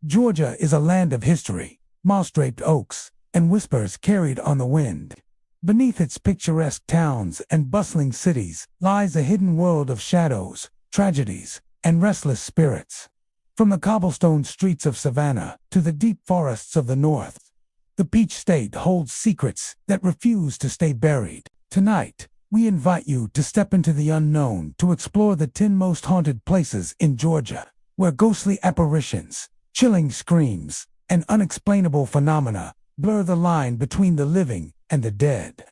Georgia is a land of history, moss-draped oaks, and whispers carried on the wind. Beneath its picturesque towns and bustling cities lies a hidden world of shadows, tragedies, and restless spirits. From the cobblestone streets of Savannah to the deep forests of the North, the Peach State holds secrets that refuse to stay buried. Tonight, we invite you to step into the unknown to explore the 10 most haunted places in Georgia, where ghostly apparitions, chilling screams, and unexplainable phenomena blur the line between the living and the dead.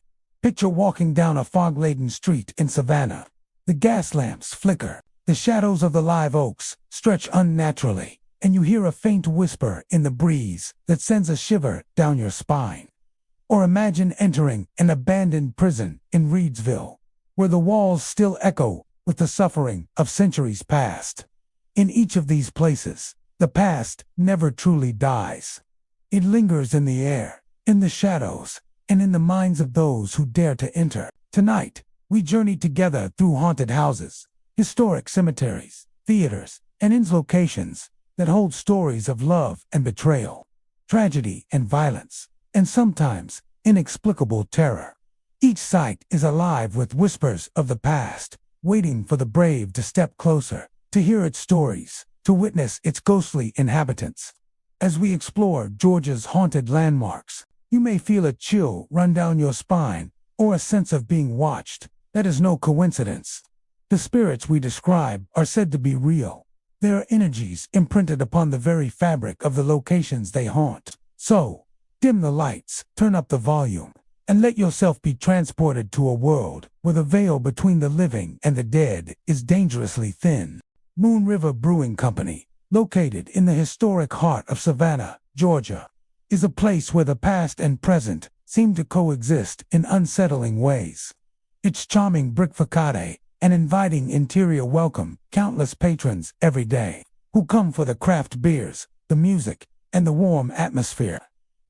Picture walking down a fog-laden street in Savannah. The gas lamps flicker, the shadows of the live oaks stretch unnaturally, and you hear a faint whisper in the breeze that sends a shiver down your spine. Or imagine entering an abandoned prison in Reedsville, where the walls still echo with the suffering of centuries past. In each of these places, the past never truly dies. It lingers in the air, in the shadows, and in the minds of those who dare to enter. Tonight, we journey together through haunted houses, historic cemeteries, theaters, and inns locations that hold stories of love and betrayal, tragedy and violence, and sometimes inexplicable terror. Each site is alive with whispers of the past, waiting for the brave to step closer, to hear its stories, to witness its ghostly inhabitants. As we explore Georgia's haunted landmarks, you may feel a chill run down your spine or a sense of being watched. That is no coincidence. The spirits we describe are said to be real. There are energies imprinted upon the very fabric of the locations they haunt. So, dim the lights, turn up the volume, and let yourself be transported to a world where the veil between the living and the dead is dangerously thin. Moon River Brewing Company, located in the historic heart of Savannah, Georgia, is a place where the past and present seem to coexist in unsettling ways. Its charming brick facade and inviting interior welcome countless patrons every day, who come for the craft beers, the music, and the warm atmosphere.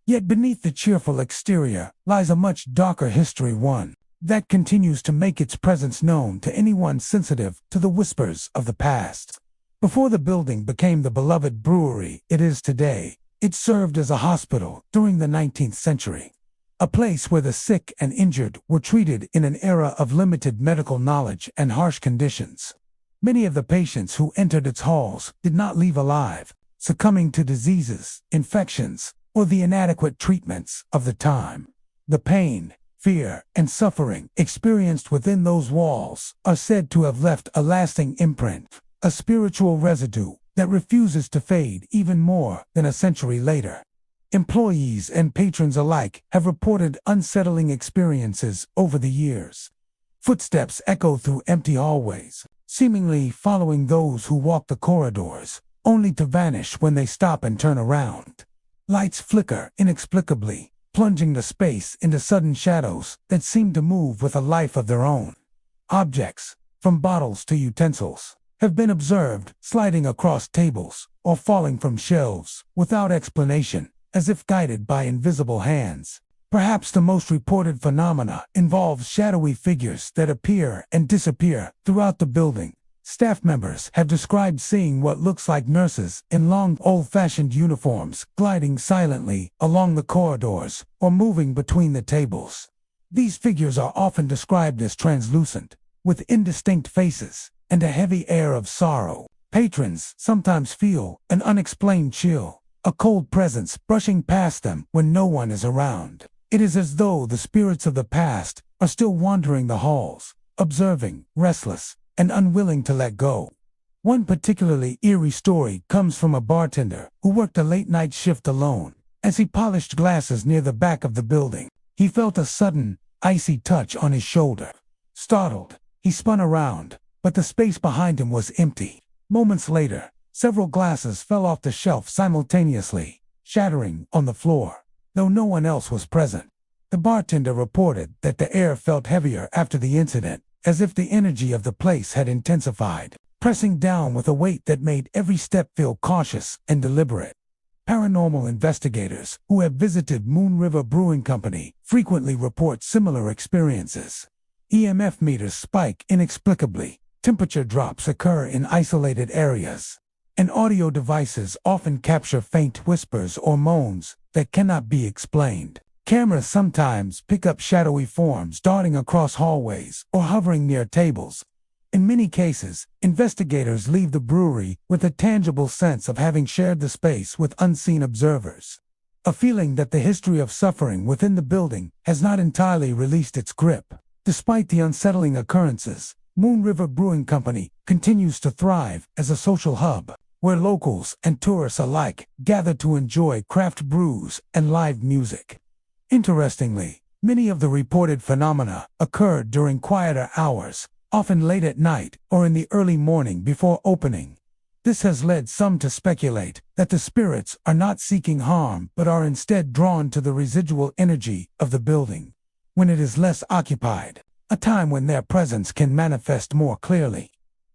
Yet beneath the cheerful exterior lies a much darker history, one that continues to make its presence known to anyone sensitive to the whispers of the past. Before the building became the beloved brewery it is today, it served as a hospital during the 19th century, a place where the sick and injured were treated in an era of limited medical knowledge and harsh conditions. Many of the patients who entered its halls did not leave alive, succumbing to diseases, infections, or the inadequate treatments of the time. The pain, fear, and suffering experienced within those walls are said to have left a lasting imprint, a spiritual residue that refuses to fade even more than a century later. Employees and patrons alike have reported unsettling experiences over the years. Footsteps echo through empty hallways, seemingly following those who walk the corridors, only to vanish when they stop and turn around. Lights flicker inexplicably, plunging the space into sudden shadows that seem to move with a life of their own. Objects, from bottles to utensils, have been observed sliding across tables or falling from shelves without explanation, as if guided by invisible hands. Perhaps the most reported phenomena involves shadowy figures that appear and disappear throughout the building. Staff members have described seeing what looks like nurses in long, old-fashioned uniforms gliding silently along the corridors or moving between the tables. These figures are often described as translucent, with indistinct faces and a heavy air of sorrow. Patrons sometimes feel an unexplained chill, a cold presence brushing past them when no one is around. It is as though the spirits of the past are still wandering the halls, observing, restless, and unwilling to let go. One particularly eerie story comes from a bartender who worked a late-night shift alone. As he polished glasses near the back of the building, he felt a sudden, icy touch on his shoulder. Startled, he spun around, but the space behind him was empty. Moments later, several glasses fell off the shelf simultaneously, shattering on the floor, though no one else was present. The bartender reported that the air felt heavier after the incident, as if the energy of the place had intensified, pressing down with a weight that made every step feel cautious and deliberate. Paranormal investigators who have visited Moon River Brewing Company frequently report similar experiences. EMF meters spike inexplicably, temperature drops occur in isolated areas, and audio devices often capture faint whispers or moans that cannot be explained. Cameras sometimes pick up shadowy forms darting across hallways or hovering near tables. In many cases, investigators leave the brewery with a tangible sense of having shared the space with unseen observers. A feeling that the history of suffering within the building has not entirely released its grip. Despite the unsettling occurrences, Moon River Brewing Company continues to thrive as a social hub, where locals and tourists alike gather to enjoy craft brews and live music. Interestingly, many of the reported phenomena occurred during quieter hours, often late at night or in the early morning before opening. This has led some to speculate that the spirits are not seeking harm but are instead drawn to the residual energy of the building when it is less occupied, a time when their presence can manifest more clearly.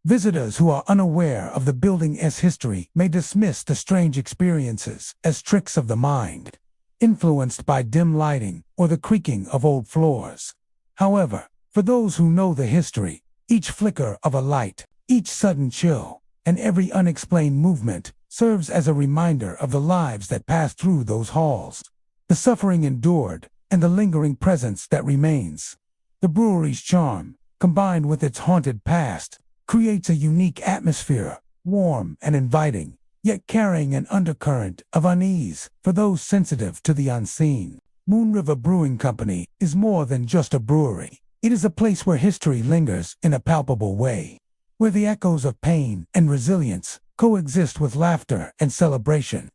Visitors who are unaware of the building's history may dismiss the strange experiences as tricks of the mind, influenced by dim lighting or the creaking of old floors. However, for those who know the history, each flicker of a light, each sudden chill, and every unexplained movement serves as a reminder of the lives that passed through those halls, the suffering endured, and the lingering presence that remains. The brewery's charm, combined with its haunted past, creates a unique atmosphere, warm and inviting, yet carrying an undercurrent of unease for those sensitive to the unseen. Moon River Brewing Company is more than just a brewery. It is a place where history lingers in a palpable way, where the echoes of pain and resilience coexist with laughter and celebration.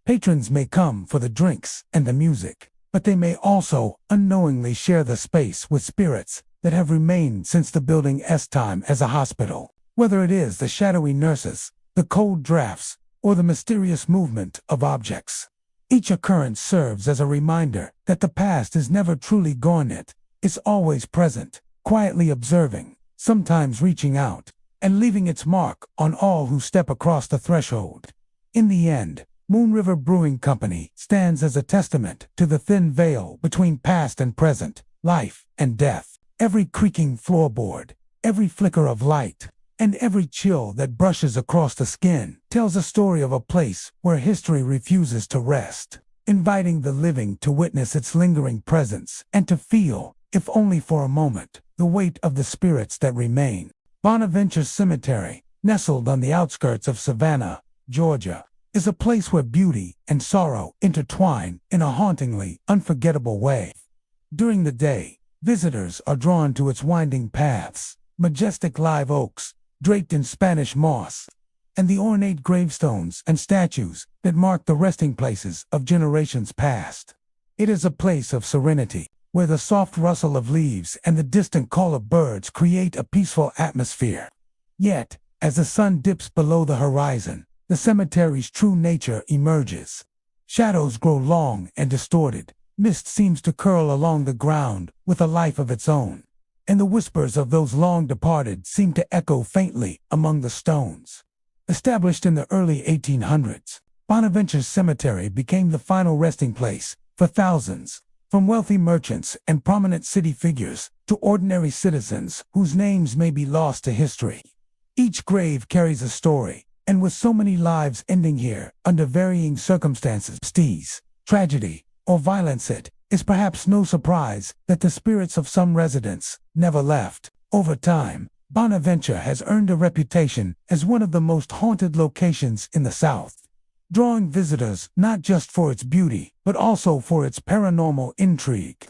Patrons may come for the drinks and the music, but they may also unknowingly share the space with spirits that have remained since the building's time as a hospital. Whether it is the shadowy nurses, the cold drafts, or the mysterious movement of objects, each occurrence serves as a reminder that the past is never truly gone. It's always present, quietly observing, sometimes reaching out, and leaving its mark on all who step across the threshold. In the end, Moon River Brewing Company stands as a testament to the thin veil between past and present, life and death. Every creaking floorboard, every flicker of light, and every chill that brushes across the skin tells a story of a place where history refuses to rest, inviting the living to witness its lingering presence and to feel, if only for a moment, the weight of the spirits that remain. Bonaventure Cemetery, nestled on the outskirts of Savannah, Georgia, is a place where beauty and sorrow intertwine in a hauntingly unforgettable way. During the day, visitors are drawn to its winding paths, majestic live oaks draped in Spanish moss, and the ornate gravestones and statues that mark the resting places of generations past. It is a place of serenity, where the soft rustle of leaves and the distant call of birds create a peaceful atmosphere. Yet, as the sun dips below the horizon, the cemetery's true nature emerges. Shadows grow long and distorted, mist seems to curl along the ground with a life of its own, and the whispers of those long departed seem to echo faintly among the stones. Established in the early 1800s, Bonaventure Cemetery became the final resting place for thousands, from wealthy merchants and prominent city figures to ordinary citizens whose names may be lost to history. Each grave carries a story, and with so many lives ending here under varying circumstances, tragedy, or violence, it is perhaps no surprise that the spirits of some residents never left. Over time, Bonaventure has earned a reputation as one of the most haunted locations in the South, drawing visitors not just for its beauty, but also for its paranormal intrigue.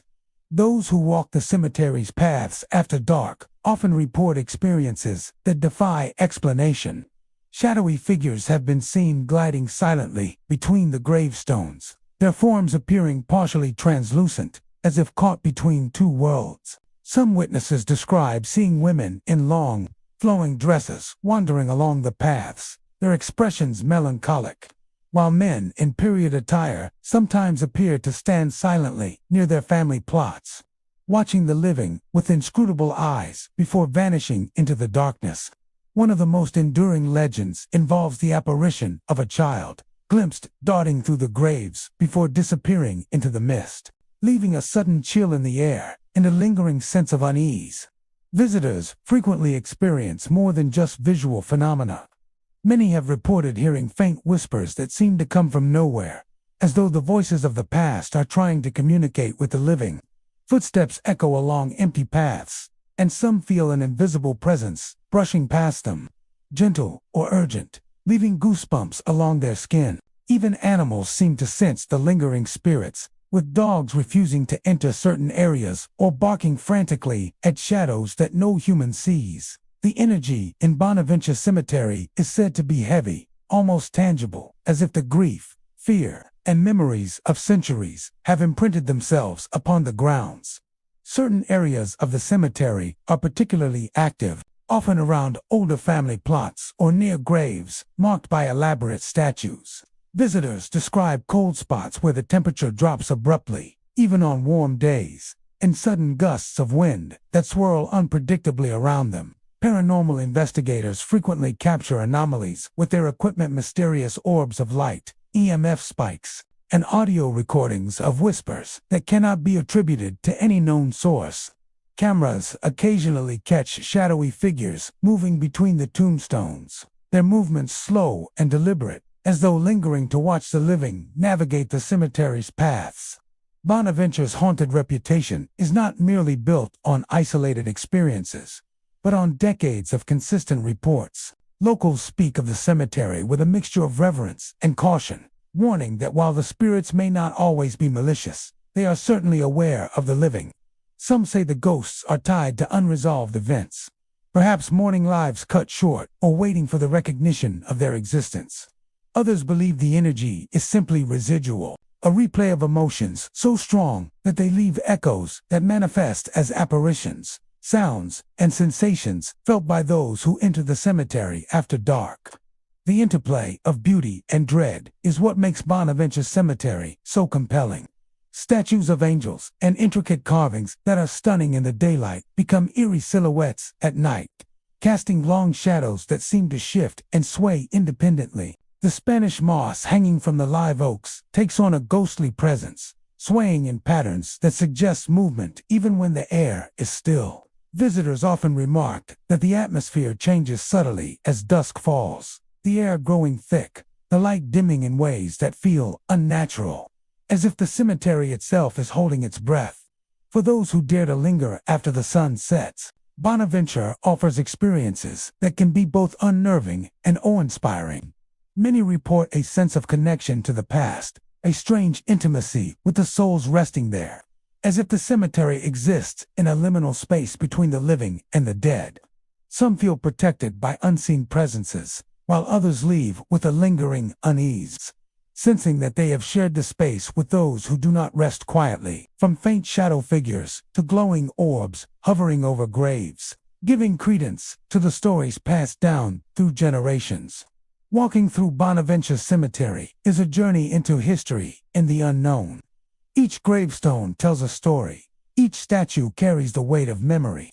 Those who walk the cemetery's paths after dark often report experiences that defy explanation. Shadowy figures have been seen gliding silently between the gravestones, their forms appearing partially translucent, as if caught between two worlds. Some witnesses describe seeing women in long, flowing dresses wandering along the paths, their expressions melancholic, while men in period attire sometimes appear to stand silently near their family plots, watching the living with inscrutable eyes before vanishing into the darkness. One of the most enduring legends involves the apparition of a child, glimpsed darting through the graves before disappearing into the mist, leaving a sudden chill in the air and a lingering sense of unease. Visitors frequently experience more than just visual phenomena. Many have reported hearing faint whispers that seem to come from nowhere, as though the voices of the past are trying to communicate with the living. Footsteps echo along empty paths, and some feel an invisible presence brushing past them, gentle or urgent, leaving goosebumps along their skin. Even animals seem to sense the lingering spirits, with dogs refusing to enter certain areas or barking frantically at shadows that no human sees. The energy in Bonaventure Cemetery is said to be heavy, almost tangible, as if the grief, fear, and memories of centuries have imprinted themselves upon the grounds. Certain areas of the cemetery are particularly active, often around older family plots or near graves marked by elaborate statues. Visitors describe cold spots where the temperature drops abruptly, even on warm days, and sudden gusts of wind that swirl unpredictably around them. Paranormal investigators frequently capture anomalies with their equipment, mysterious orbs of light, EMF spikes, and audio recordings of whispers that cannot be attributed to any known source. Cameras occasionally catch shadowy figures moving between the tombstones, their movements slow and deliberate, as though lingering to watch the living navigate the cemetery's paths. Bonaventure's haunted reputation is not merely built on isolated experiences, but on decades of consistent reports. Locals speak of the cemetery with a mixture of reverence and caution, warning that while the spirits may not always be malicious, they are certainly aware of the living. Some say the ghosts are tied to unresolved events, perhaps mourning lives cut short or waiting for the recognition of their existence. Others believe the energy is simply residual, a replay of emotions so strong that they leave echoes that manifest as apparitions, sounds, and sensations felt by those who enter the cemetery after dark. The interplay of beauty and dread is what makes Bonaventure Cemetery so compelling. Statues of angels and intricate carvings that are stunning in the daylight become eerie silhouettes at night, casting long shadows that seem to shift and sway independently. The Spanish moss hanging from the live oaks takes on a ghostly presence, swaying in patterns that suggest movement even when the air is still. Visitors often remark that the atmosphere changes subtly as dusk falls, the air growing thick, the light dimming in ways that feel unnatural, as if the cemetery itself is holding its breath. For those who dare to linger after the sun sets, Bonaventure offers experiences that can be both unnerving and awe-inspiring. Many report a sense of connection to the past, a strange intimacy with the souls resting there, as if the cemetery exists in a liminal space between the living and the dead. Some feel protected by unseen presences, while others leave with a lingering unease, sensing that they have shared the space with those who do not rest quietly. From faint shadow figures to glowing orbs hovering over graves, giving credence to the stories passed down through generations. Walking through Bonaventure Cemetery is a journey into history and the unknown. Each gravestone tells a story, each statue carries the weight of memory,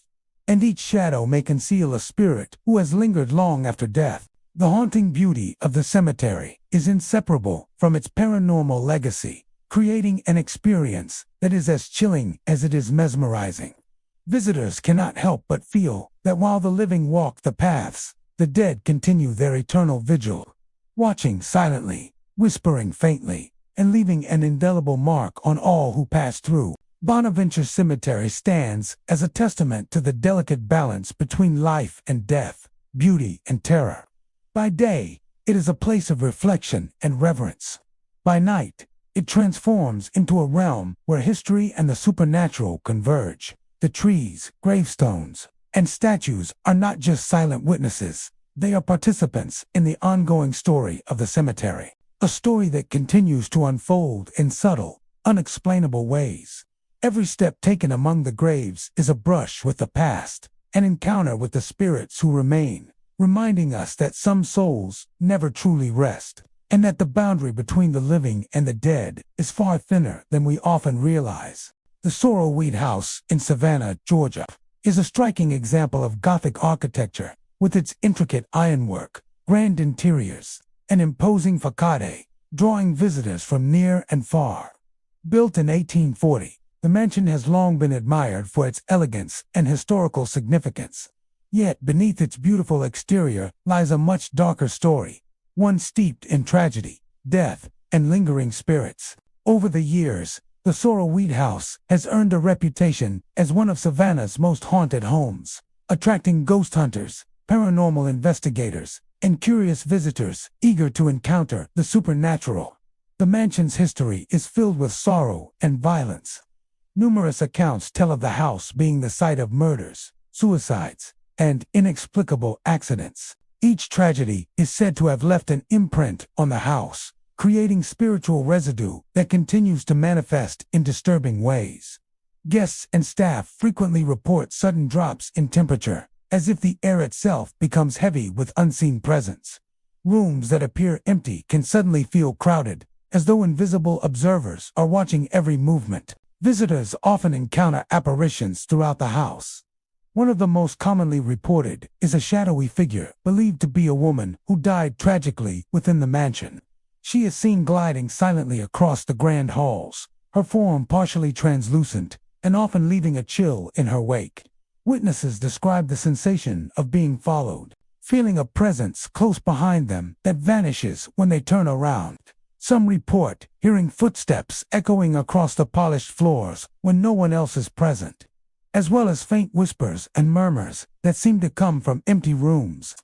and each shadow may conceal a spirit who has lingered long after death. The haunting beauty of the cemetery is inseparable from its paranormal legacy, creating an experience that is as chilling as it is mesmerizing. Visitors cannot help but feel that while the living walk the paths, the dead continue their eternal vigil, watching silently, whispering faintly, and leaving an indelible mark on all who pass through. Bonaventure Cemetery stands as a testament to the delicate balance between life and death, beauty and terror. By day, it is a place of reflection and reverence. By night, it transforms into a realm where history and the supernatural converge. The trees, gravestones, and statues are not just silent witnesses, they are participants in the ongoing story of the cemetery, a story that continues to unfold in subtle, unexplainable ways. Every step taken among the graves is a brush with the past, an encounter with the spirits who remain, reminding us that some souls never truly rest, and that the boundary between the living and the dead is far thinner than we often realize. The Sorrowweed House in Savannah, Georgia, is a striking example of Gothic architecture, with its intricate ironwork, grand interiors, and imposing facade, drawing visitors from near and far. Built in 1840, the mansion has long been admired for its elegance and historical significance. Yet beneath its beautiful exterior lies a much darker story, one steeped in tragedy, death, and lingering spirits. Over the years, the Sorrelweed House has earned a reputation as one of Savannah's most haunted homes, attracting ghost hunters, paranormal investigators, and curious visitors eager to encounter the supernatural. The mansion's history is filled with sorrow and violence. Numerous accounts tell of the house being the site of murders, suicides, and inexplicable accidents. Each tragedy is said to have left an imprint on the house, creating spiritual residue that continues to manifest in disturbing ways. Guests and staff frequently report sudden drops in temperature, as if the air itself becomes heavy with unseen presence. Rooms that appear empty can suddenly feel crowded, as though invisible observers are watching every movement. Visitors often encounter apparitions throughout the house. One of the most commonly reported is a shadowy figure believed to be a woman who died tragically within the mansion. She is seen gliding silently across the grand halls, her form partially translucent and often leaving a chill in her wake. Witnesses describe the sensation of being followed, feeling a presence close behind them that vanishes when they turn around. Some report hearing footsteps echoing across the polished floors when no one else is present, as well as faint whispers and murmurs that seem to come from empty rooms.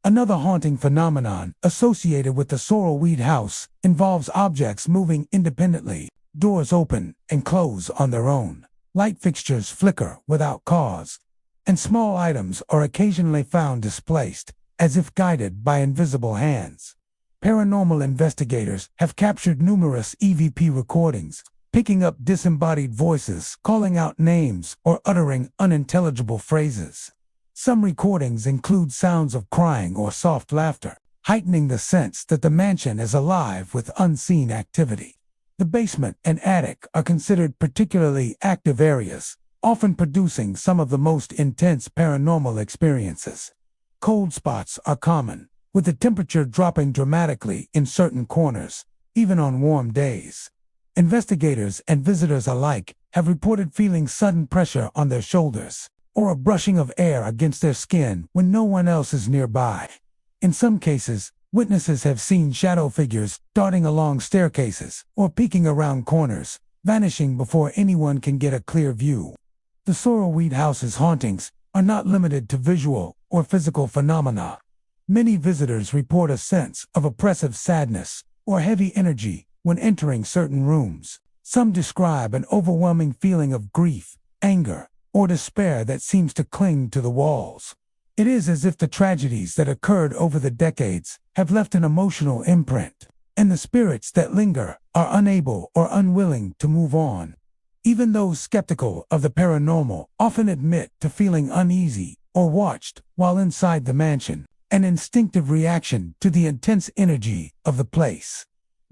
Another haunting phenomenon associated with the Sorrelweed House involves objects moving independently. Doors open and close on their own. Light fixtures flicker without cause, and small items are occasionally found displaced, as if guided by invisible hands. Paranormal investigators have captured numerous EVP recordings, picking up disembodied voices, calling out names, or uttering unintelligible phrases. Some recordings include sounds of crying or soft laughter, heightening the sense that the mansion is alive with unseen activity. The basement and attic are considered particularly active areas, often producing some of the most intense paranormal experiences. Cold spots are common, with the temperature dropping dramatically in certain corners, even on warm days. Investigators and visitors alike have reported feeling sudden pressure on their shoulders, or a brushing of air against their skin when no one else is nearby. In some cases, witnesses have seen shadow figures darting along staircases or peeking around corners, vanishing before anyone can get a clear view. The Sorrelweed House's hauntings are not limited to visual or physical phenomena. Many visitors report a sense of oppressive sadness or heavy energy when entering certain rooms. Some describe an overwhelming feeling of grief, anger, or despair that seems to cling to the walls. It is as if the tragedies that occurred over the decades have left an emotional imprint, and the spirits that linger are unable or unwilling to move on. Even those skeptical of the paranormal often admit to feeling uneasy or watched while inside the mansion, an instinctive reaction to the intense energy of the place.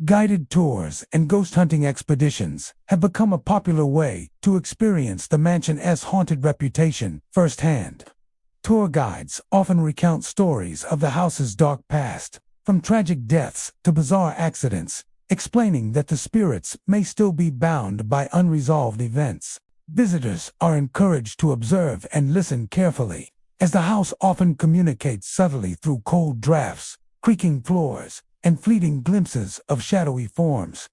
Guided tours and ghost hunting expeditions have become a popular way to experience the mansion's haunted reputation firsthand. Tour guides often recount stories of the house's dark past, from tragic deaths to bizarre accidents, explaining that the spirits may still be bound by unresolved events. Visitors are encouraged to observe and listen carefully, as the house often communicates subtly through cold drafts, creaking floors, and fleeting glimpses of shadowy forms.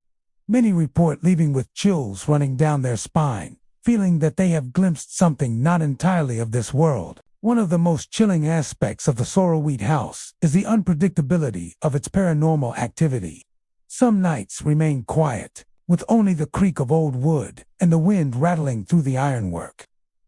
Many report leaving with chills running down their spine, feeling that they have glimpsed something not entirely of this world. One of the most chilling aspects of the Sorrelweed House is the unpredictability of its paranormal activity. Some nights remain quiet, with only the creak of old wood and the wind rattling through the ironwork.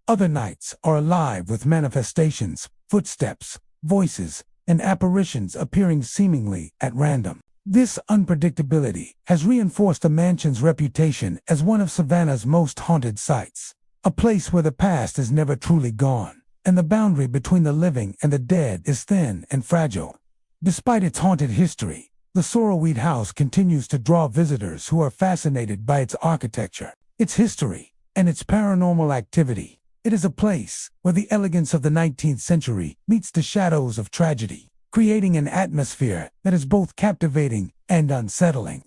Other nights are alive with manifestations, footsteps, voices, and apparitions appearing seemingly at random. This unpredictability has reinforced the mansion's reputation as one of Savannah's most haunted sites, a place where the past is never truly gone, and the boundary between the living and the dead is thin and fragile. Despite its haunted history, the Sorrelweed House continues to draw visitors who are fascinated by its architecture, its history, and its paranormal activity. It is a place where the elegance of the 19th century meets the shadows of tragedy, creating an atmosphere that is both captivating and unsettling.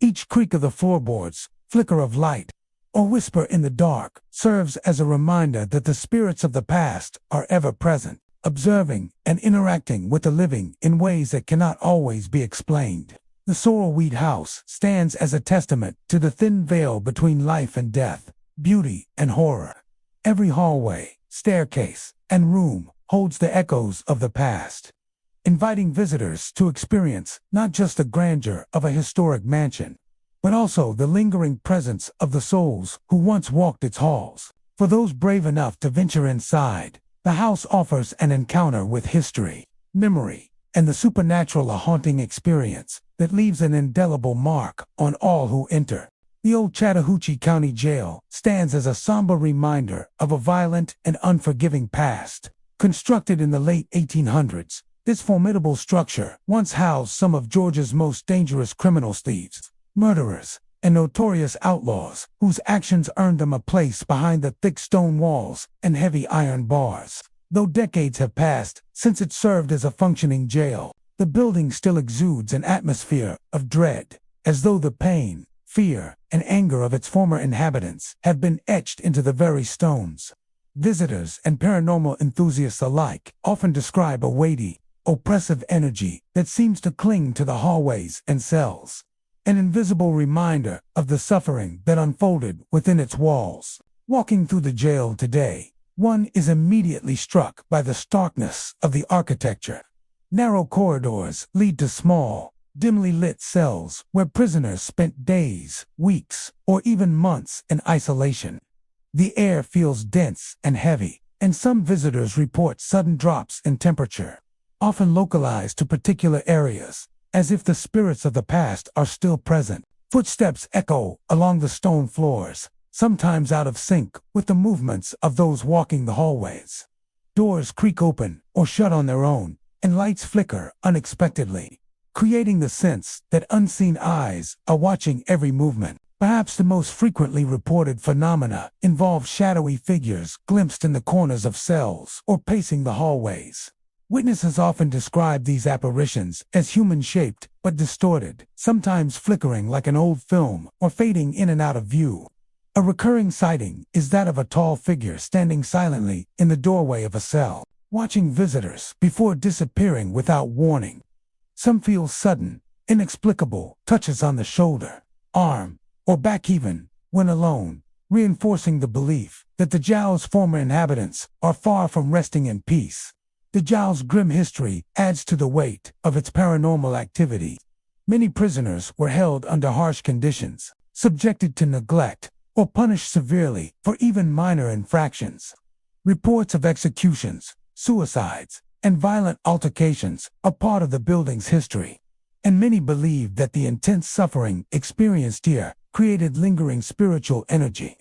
Each creak of the floorboards, flicker of light, or whisper in the dark serves as a reminder that the spirits of the past are ever present, observing and interacting with the living in ways that cannot always be explained. The sorrelweed house stands as a testament to the thin veil between life and death, beauty and horror. Every hallway, staircase, and room holds the echoes of the past, inviting visitors to experience not just the grandeur of a historic mansion, but also the lingering presence of the souls who once walked its halls. For those brave enough to venture inside, the house offers an encounter with history, memory, and the supernatural, a haunting experience that leaves an indelible mark on all who enter. The old Chattahoochee County Jail stands as a somber reminder of a violent and unforgiving past. Constructed in the late 1800s, this formidable structure once housed some of Georgia's most dangerous criminals, thieves, murderers, and notorious outlaws whose actions earned them a place behind the thick stone walls and heavy iron bars. Though decades have passed since it served as a functioning jail, the building still exudes an atmosphere of dread, as though the pain, fear, and anger of its former inhabitants have been etched into the very stones. Visitors and paranormal enthusiasts alike often describe a weighty, oppressive energy that seems to cling to the hallways and cells, an invisible reminder of the suffering that unfolded within its walls. Walking through the jail today, one is immediately struck by the starkness of the architecture. Narrow corridors lead to small, dimly lit cells where prisoners spent days, weeks, or even months in isolation. The air feels dense and heavy, and some visitors report sudden drops in temperature, often localized to particular areas, as if the spirits of the past are still present. Footsteps echo along the stone floors, sometimes out of sync with the movements of those walking the hallways. Doors creak open or shut on their own, and lights flicker unexpectedly, creating the sense that unseen eyes are watching every movement. Perhaps the most frequently reported phenomena involve shadowy figures glimpsed in the corners of cells or pacing the hallways. Witnesses often describe these apparitions as human-shaped but distorted, sometimes flickering like an old film or fading in and out of view. A recurring sighting is that of a tall figure standing silently in the doorway of a cell, watching visitors before disappearing without warning. Some feel sudden, inexplicable touches on the shoulder, arm, or back even when alone, reinforcing the belief that the jail's former inhabitants are far from resting in peace. The jail's grim history adds to the weight of its paranormal activity. Many prisoners were held under harsh conditions, subjected to neglect, or punished severely for even minor infractions. Reports of executions, suicides, and violent altercations are part of the building's history, and many believe that the intense suffering experienced here created lingering spiritual energy.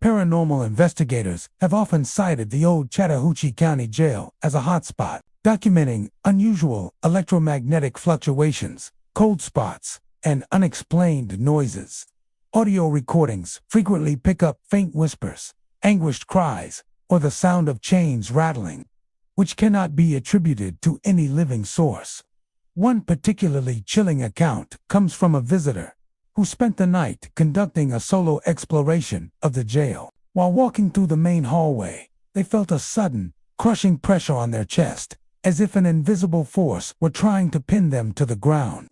Paranormal investigators have often cited the old Chattahoochee County Jail as a hotspot, documenting unusual electromagnetic fluctuations, cold spots, and unexplained noises. Audio recordings frequently pick up faint whispers, anguished cries, or the sound of chains rattling, which cannot be attributed to any living source. One particularly chilling account comes from a visitor who spent the night conducting a solo exploration of the jail. While walking through the main hallway, they felt a sudden, crushing pressure on their chest, as if an invisible force were trying to pin them to the ground.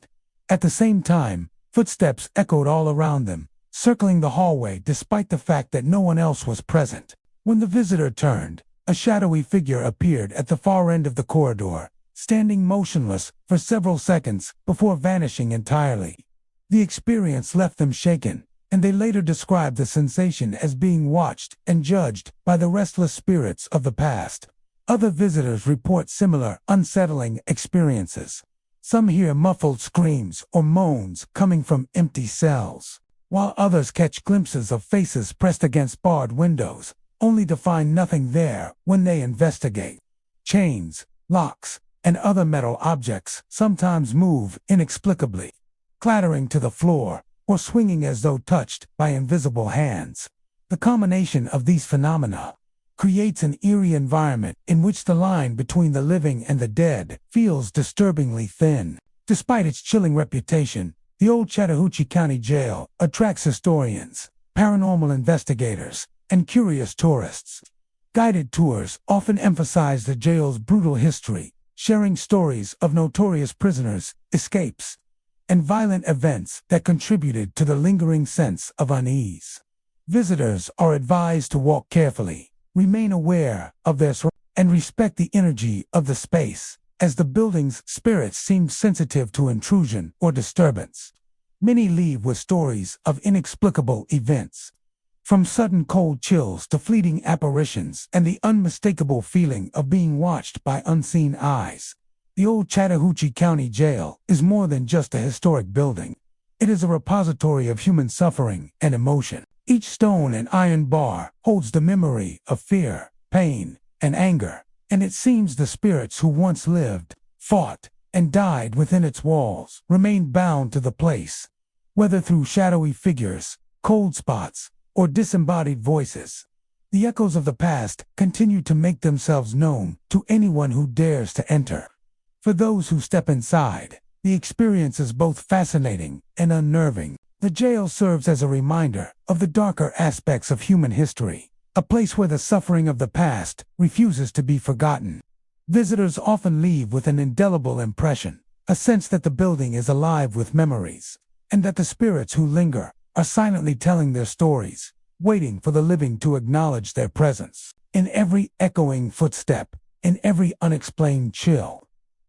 At the same time, footsteps echoed all around them, circling the hallway despite the fact that no one else was present. When the visitor turned, a shadowy figure appeared at the far end of the corridor, standing motionless for several seconds before vanishing entirely. The experience left them shaken, and they later described the sensation as being watched and judged by the restless spirits of the past. Other visitors report similar unsettling experiences. Some hear muffled screams or moans coming from empty cells, while others catch glimpses of faces pressed against barred windows, only to find nothing there when they investigate. Chains, locks, and other metal objects sometimes move inexplicably, clattering to the floor or swinging as though touched by invisible hands. The combination of these phenomena creates an eerie environment in which the line between the living and the dead feels disturbingly thin. Despite its chilling reputation, the old Chattahoochee County Jail attracts historians, paranormal investigators, and curious tourists. Guided tours often emphasize the jail's brutal history, sharing stories of notorious prisoners, escapes, and violent events that contributed to the lingering sense of unease. Visitors are advised to walk carefully, remain aware of their surroundings, and respect the energy of the space, as the building's spirits seem sensitive to intrusion or disturbance. Many leave with stories of inexplicable events, from sudden cold chills to fleeting apparitions and the unmistakable feeling of being watched by unseen eyes. The old Chattahoochee County Jail is more than just a historic building. It is a repository of human suffering and emotion. Each stone and iron bar holds the memory of fear, pain, and anger, and it seems the spirits who once lived, fought, and died within its walls remain bound to the place, whether through shadowy figures, cold spots, or disembodied voices. The echoes of the past continue to make themselves known to anyone who dares to enter. For those who step inside, the experience is both fascinating and unnerving. The jail serves as a reminder of the darker aspects of human history, a place where the suffering of the past refuses to be forgotten. Visitors often leave with an indelible impression, a sense that the building is alive with memories, and that the spirits who linger are silently telling their stories, waiting for the living to acknowledge their presence. In every echoing footstep, in every unexplained chill,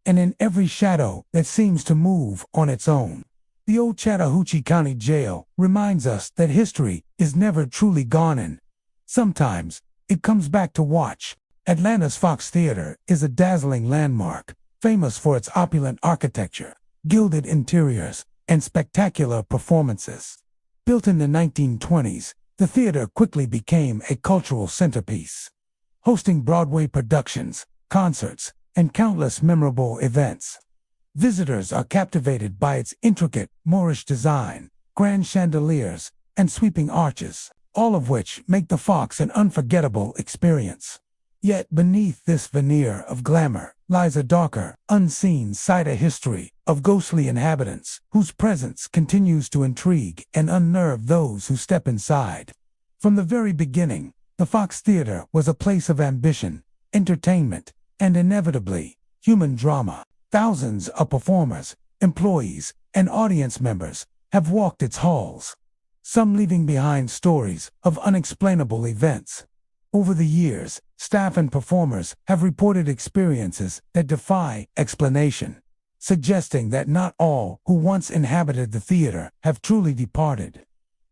and in every shadow that seems to move on its own, the old Chattahoochee County Jail reminds us that history is never truly gone, and sometimes it comes back to watch. Atlanta's Fox Theater is a dazzling landmark, famous for its opulent architecture, gilded interiors, and spectacular performances. Built in the 1920s, the theater quickly became a cultural centerpiece, hosting Broadway productions, concerts, and countless memorable events. Visitors are captivated by its intricate Moorish design, grand chandeliers, and sweeping arches, all of which make the Fox an unforgettable experience. Yet beneath this veneer of glamour lies a darker, unseen side of history of ghostly inhabitants whose presence continues to intrigue and unnerve those who step inside. From the very beginning, the Fox Theater was a place of ambition, entertainment, and inevitably, human drama. Thousands of performers, employees, and audience members have walked its halls, some leaving behind stories of unexplainable events. Over the years, staff and performers have reported experiences that defy explanation, suggesting that not all who once inhabited the theater have truly departed.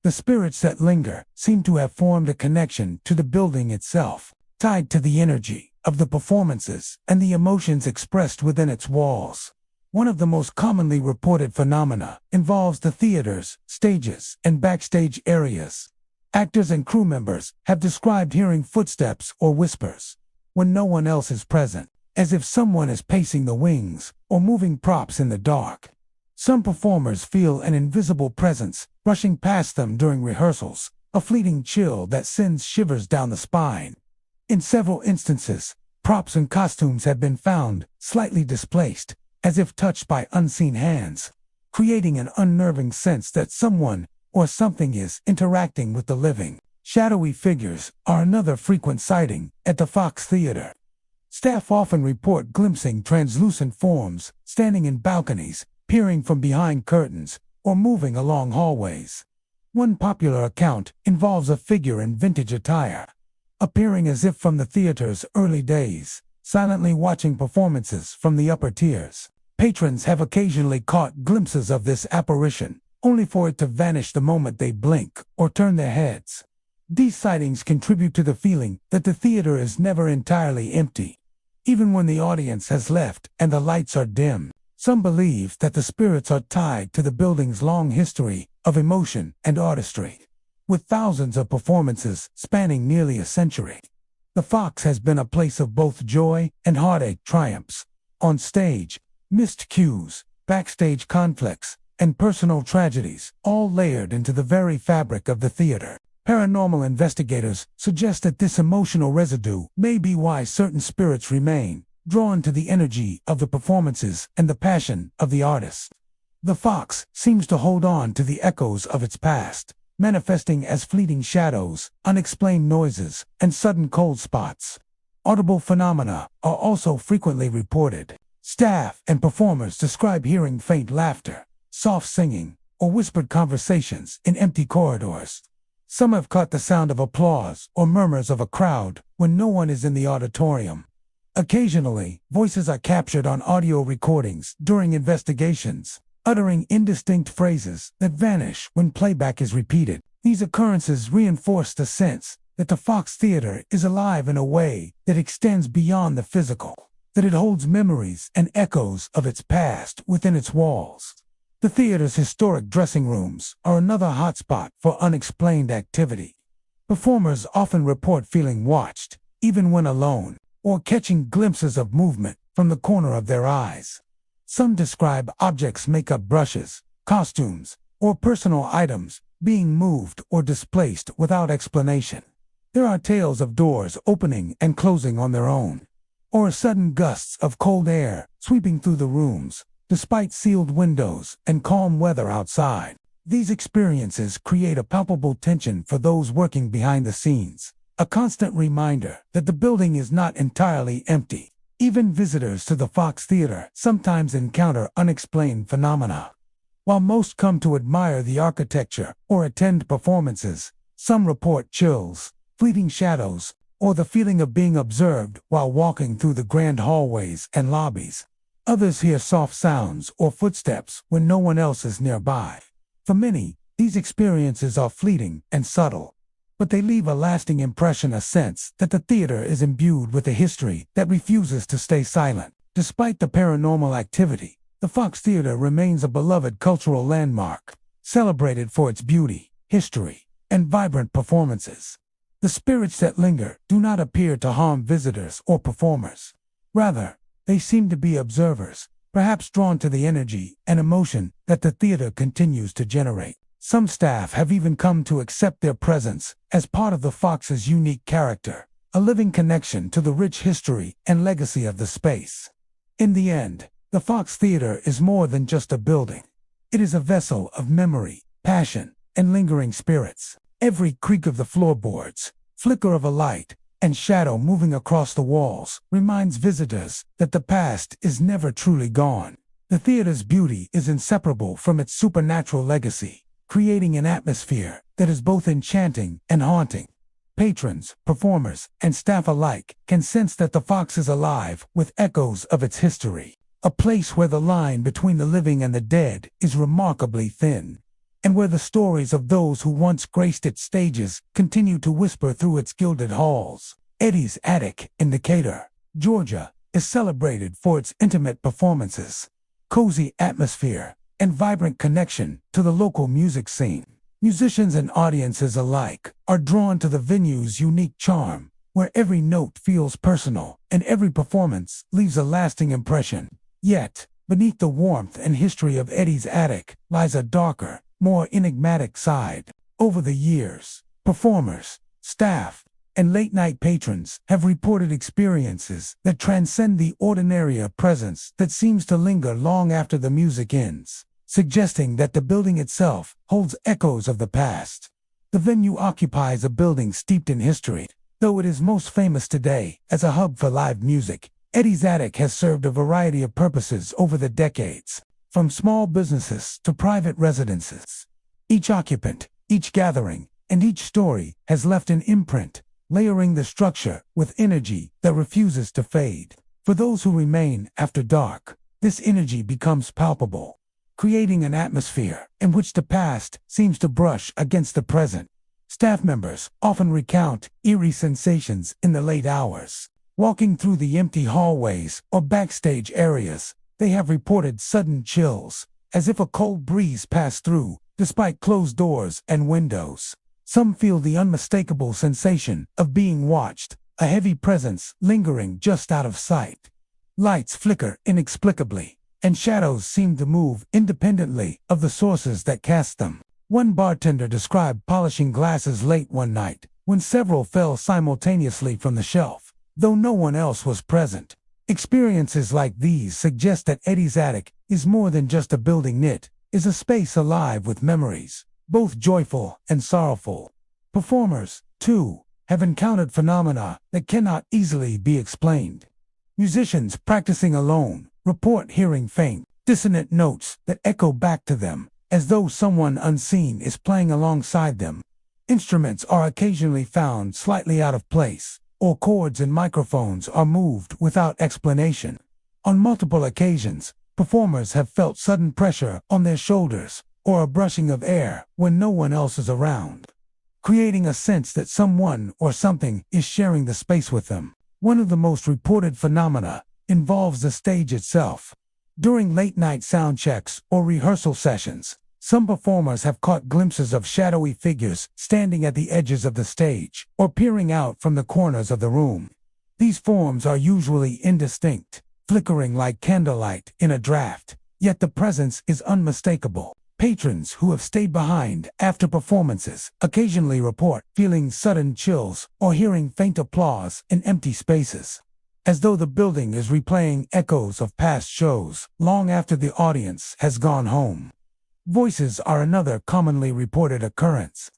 The spirits that linger seem to have formed a connection to the building itself, tied to the energy of the performances and the emotions expressed within its walls. One of the most commonly reported phenomena involves the theater's stages and backstage areas. Actors and crew members have described hearing footsteps or whispers when no one else is present, as if someone is pacing the wings or moving props in the dark. Some performers feel an invisible presence brushing past them during rehearsals, a fleeting chill that sends shivers down the spine. In several instances, props and costumes have been found slightly displaced, as if touched by unseen hands, creating an unnerving sense that someone or something is interacting with the living. Shadowy figures are another frequent sighting at the Fox Theater. Staff often report glimpsing translucent forms standing in balconies, peering from behind curtains, or moving along hallways. One popular account involves a figure in vintage attire, appearing as if from the theater's early days, silently watching performances from the upper tiers. Patrons have occasionally caught glimpses of this apparition, only for it to vanish the moment they blink or turn their heads. These sightings contribute to the feeling that the theater is never entirely empty. Even when the audience has left and the lights are dim, some believe that the spirits are tied to the building's long history of emotion and artistry. With thousands of performances spanning nearly a century, the Fox has been a place of both joy and heartache triumphs. On stage, missed cues, backstage conflicts, and personal tragedies, all layered into the very fabric of the theater. Paranormal investigators suggest that this emotional residue may be why certain spirits remain drawn to the energy of the performances and the passion of the artists. The Fox seems to hold on to the echoes of its past, manifesting as fleeting shadows, unexplained noises, and sudden cold spots. Audible phenomena are also frequently reported. Staff and performers describe hearing faint laughter, soft singing, or whispered conversations in empty corridors. Some have caught the sound of applause or murmurs of a crowd when no one is in the auditorium. Occasionally, voices are captured on audio recordings during investigations, uttering indistinct phrases that vanish when playback is repeated. These occurrences reinforce the sense that the Fox Theater is alive in a way that extends beyond the physical, that it holds memories and echoes of its past within its walls. The theater's historic dressing rooms are another hotspot for unexplained activity. Performers often report feeling watched, even when alone, or catching glimpses of movement from the corner of their eyes. Some describe objects, makeup brushes, costumes, or personal items being moved or displaced without explanation. There are tales of doors opening and closing on their own, or sudden gusts of cold air sweeping through the rooms, despite sealed windows and calm weather outside. These experiences create a palpable tension for those working behind the scenes, a constant reminder that the building is not entirely empty. Even visitors to the Fox Theater sometimes encounter unexplained phenomena. While most come to admire the architecture or attend performances, some report chills, fleeting shadows, or the feeling of being observed while walking through the grand hallways and lobbies. Others hear soft sounds or footsteps when no one else is nearby. For many, these experiences are fleeting and subtle, but they leave a lasting impression, a sense that the theater is imbued with a history that refuses to stay silent. Despite the paranormal activity, the Fox Theater remains a beloved cultural landmark, celebrated for its beauty, history, and vibrant performances. The spirits that linger do not appear to harm visitors or performers. Rather, they seem to be observers, perhaps drawn to the energy and emotion that the theater continues to generate. Some staff have even come to accept their presence as part of the Fox's unique character, a living connection to the rich history and legacy of the space. In the end, the Fox Theater is more than just a building. It is a vessel of memory, passion, and lingering spirits. Every creak of the floorboards, flicker of a light, and shadow moving across the walls reminds visitors that the past is never truly gone. The theater's beauty is inseparable from its supernatural legacy, creating an atmosphere that is both enchanting and haunting. Patrons, performers, and staff alike can sense that the Fox is alive with echoes of its history, a place where the line between the living and the dead is remarkably thin, and where the stories of those who once graced its stages continue to whisper through its gilded halls. Eddie's Attic in Decatur, Georgia, is celebrated for its intimate performances, cozy atmosphere, and vibrant connection to the local music scene. Musicians and audiences alike are drawn to the venue's unique charm, where every note feels personal and every performance leaves a lasting impression. Yet, beneath the warmth and history of Eddie's Attic lies a darker, more enigmatic side. Over the years, performers, staff, and late-night patrons have reported experiences that transcend the ordinary, a presence that seems to linger long after the music ends, suggesting that the building itself holds echoes of the past. The venue occupies a building steeped in history. Though it is most famous today as a hub for live music, Eddie's Attic has served a variety of purposes over the decades, from small businesses to private residences. Each occupant, each gathering, and each story has left an imprint, layering the structure with energy that refuses to fade. For those who remain after dark, this energy becomes palpable, creating an atmosphere in which the past seems to brush against the present. Staff members often recount eerie sensations in the late hours. Walking through the empty hallways or backstage areas, they have reported sudden chills, as if a cold breeze passed through, despite closed doors and windows. Some feel the unmistakable sensation of being watched, a heavy presence lingering just out of sight. Lights flicker inexplicably, and shadows seem to move independently of the sources that cast them. One bartender described polishing glasses late one night, when several fell simultaneously from the shelf, though no one else was present. Experiences like these suggest that Eddie's Attic is more than just a building. It is a space alive with memories, both joyful and sorrowful. Performers, too, have encountered phenomena that cannot easily be explained. Musicians practicing alone report hearing faint, dissonant notes that echo back to them, as though someone unseen is playing alongside them. Instruments are occasionally found slightly out of place, or chords and microphones are moved without explanation. On multiple occasions, performers have felt sudden pressure on their shoulders, or a brushing of air when no one else is around, creating a sense that someone or something is sharing the space with them. One of the most reported phenomena involves the stage itself. During late-night sound checks or rehearsal sessions, some performers have caught glimpses of shadowy figures standing at the edges of the stage or peering out from the corners of the room. These forms are usually indistinct, flickering like candlelight in a draft, yet the presence is unmistakable. Patrons who have stayed behind after performances occasionally report feeling sudden chills or hearing faint applause in empty spaces, as though the building is replaying echoes of past shows long after the audience has gone home. Voices are another commonly reported occurrence.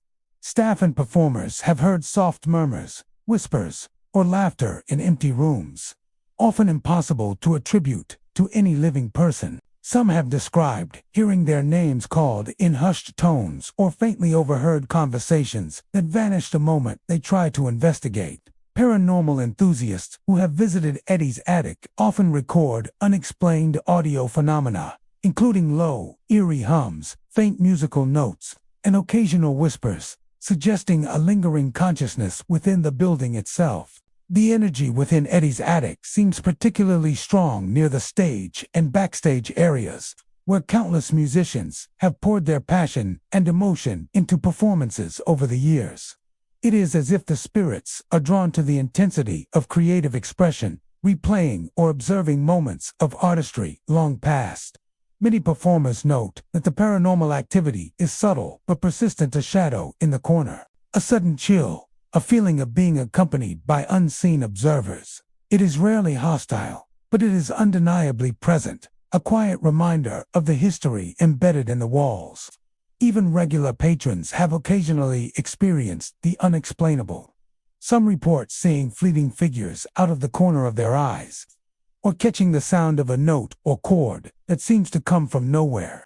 Staff and performers have heard soft murmurs, whispers, or laughter in empty rooms, often impossible to attribute to any living person. Some have described hearing their names called in hushed tones or faintly overheard conversations that vanished the moment they tried to investigate. Paranormal enthusiasts who have visited Eddie's attic often record unexplained audio phenomena, including low, eerie hums, faint musical notes, and occasional whispers, suggesting a lingering consciousness within the building itself. The energy within Eddie's attic seems particularly strong near the stage and backstage areas, where countless musicians have poured their passion and emotion into performances over the years. It is as if the spirits are drawn to the intensity of creative expression, replaying or observing moments of artistry long past. Many performers note that the paranormal activity is subtle but persistent, a shadow in the corner, a sudden chill, a feeling of being accompanied by unseen observers. It is rarely hostile, but it is undeniably present, a quiet reminder of the history embedded in the walls. Even regular patrons have occasionally experienced the unexplainable. Some report seeing fleeting figures out of the corner of their eyes, or catching the sound of a note or chord that seems to come from nowhere.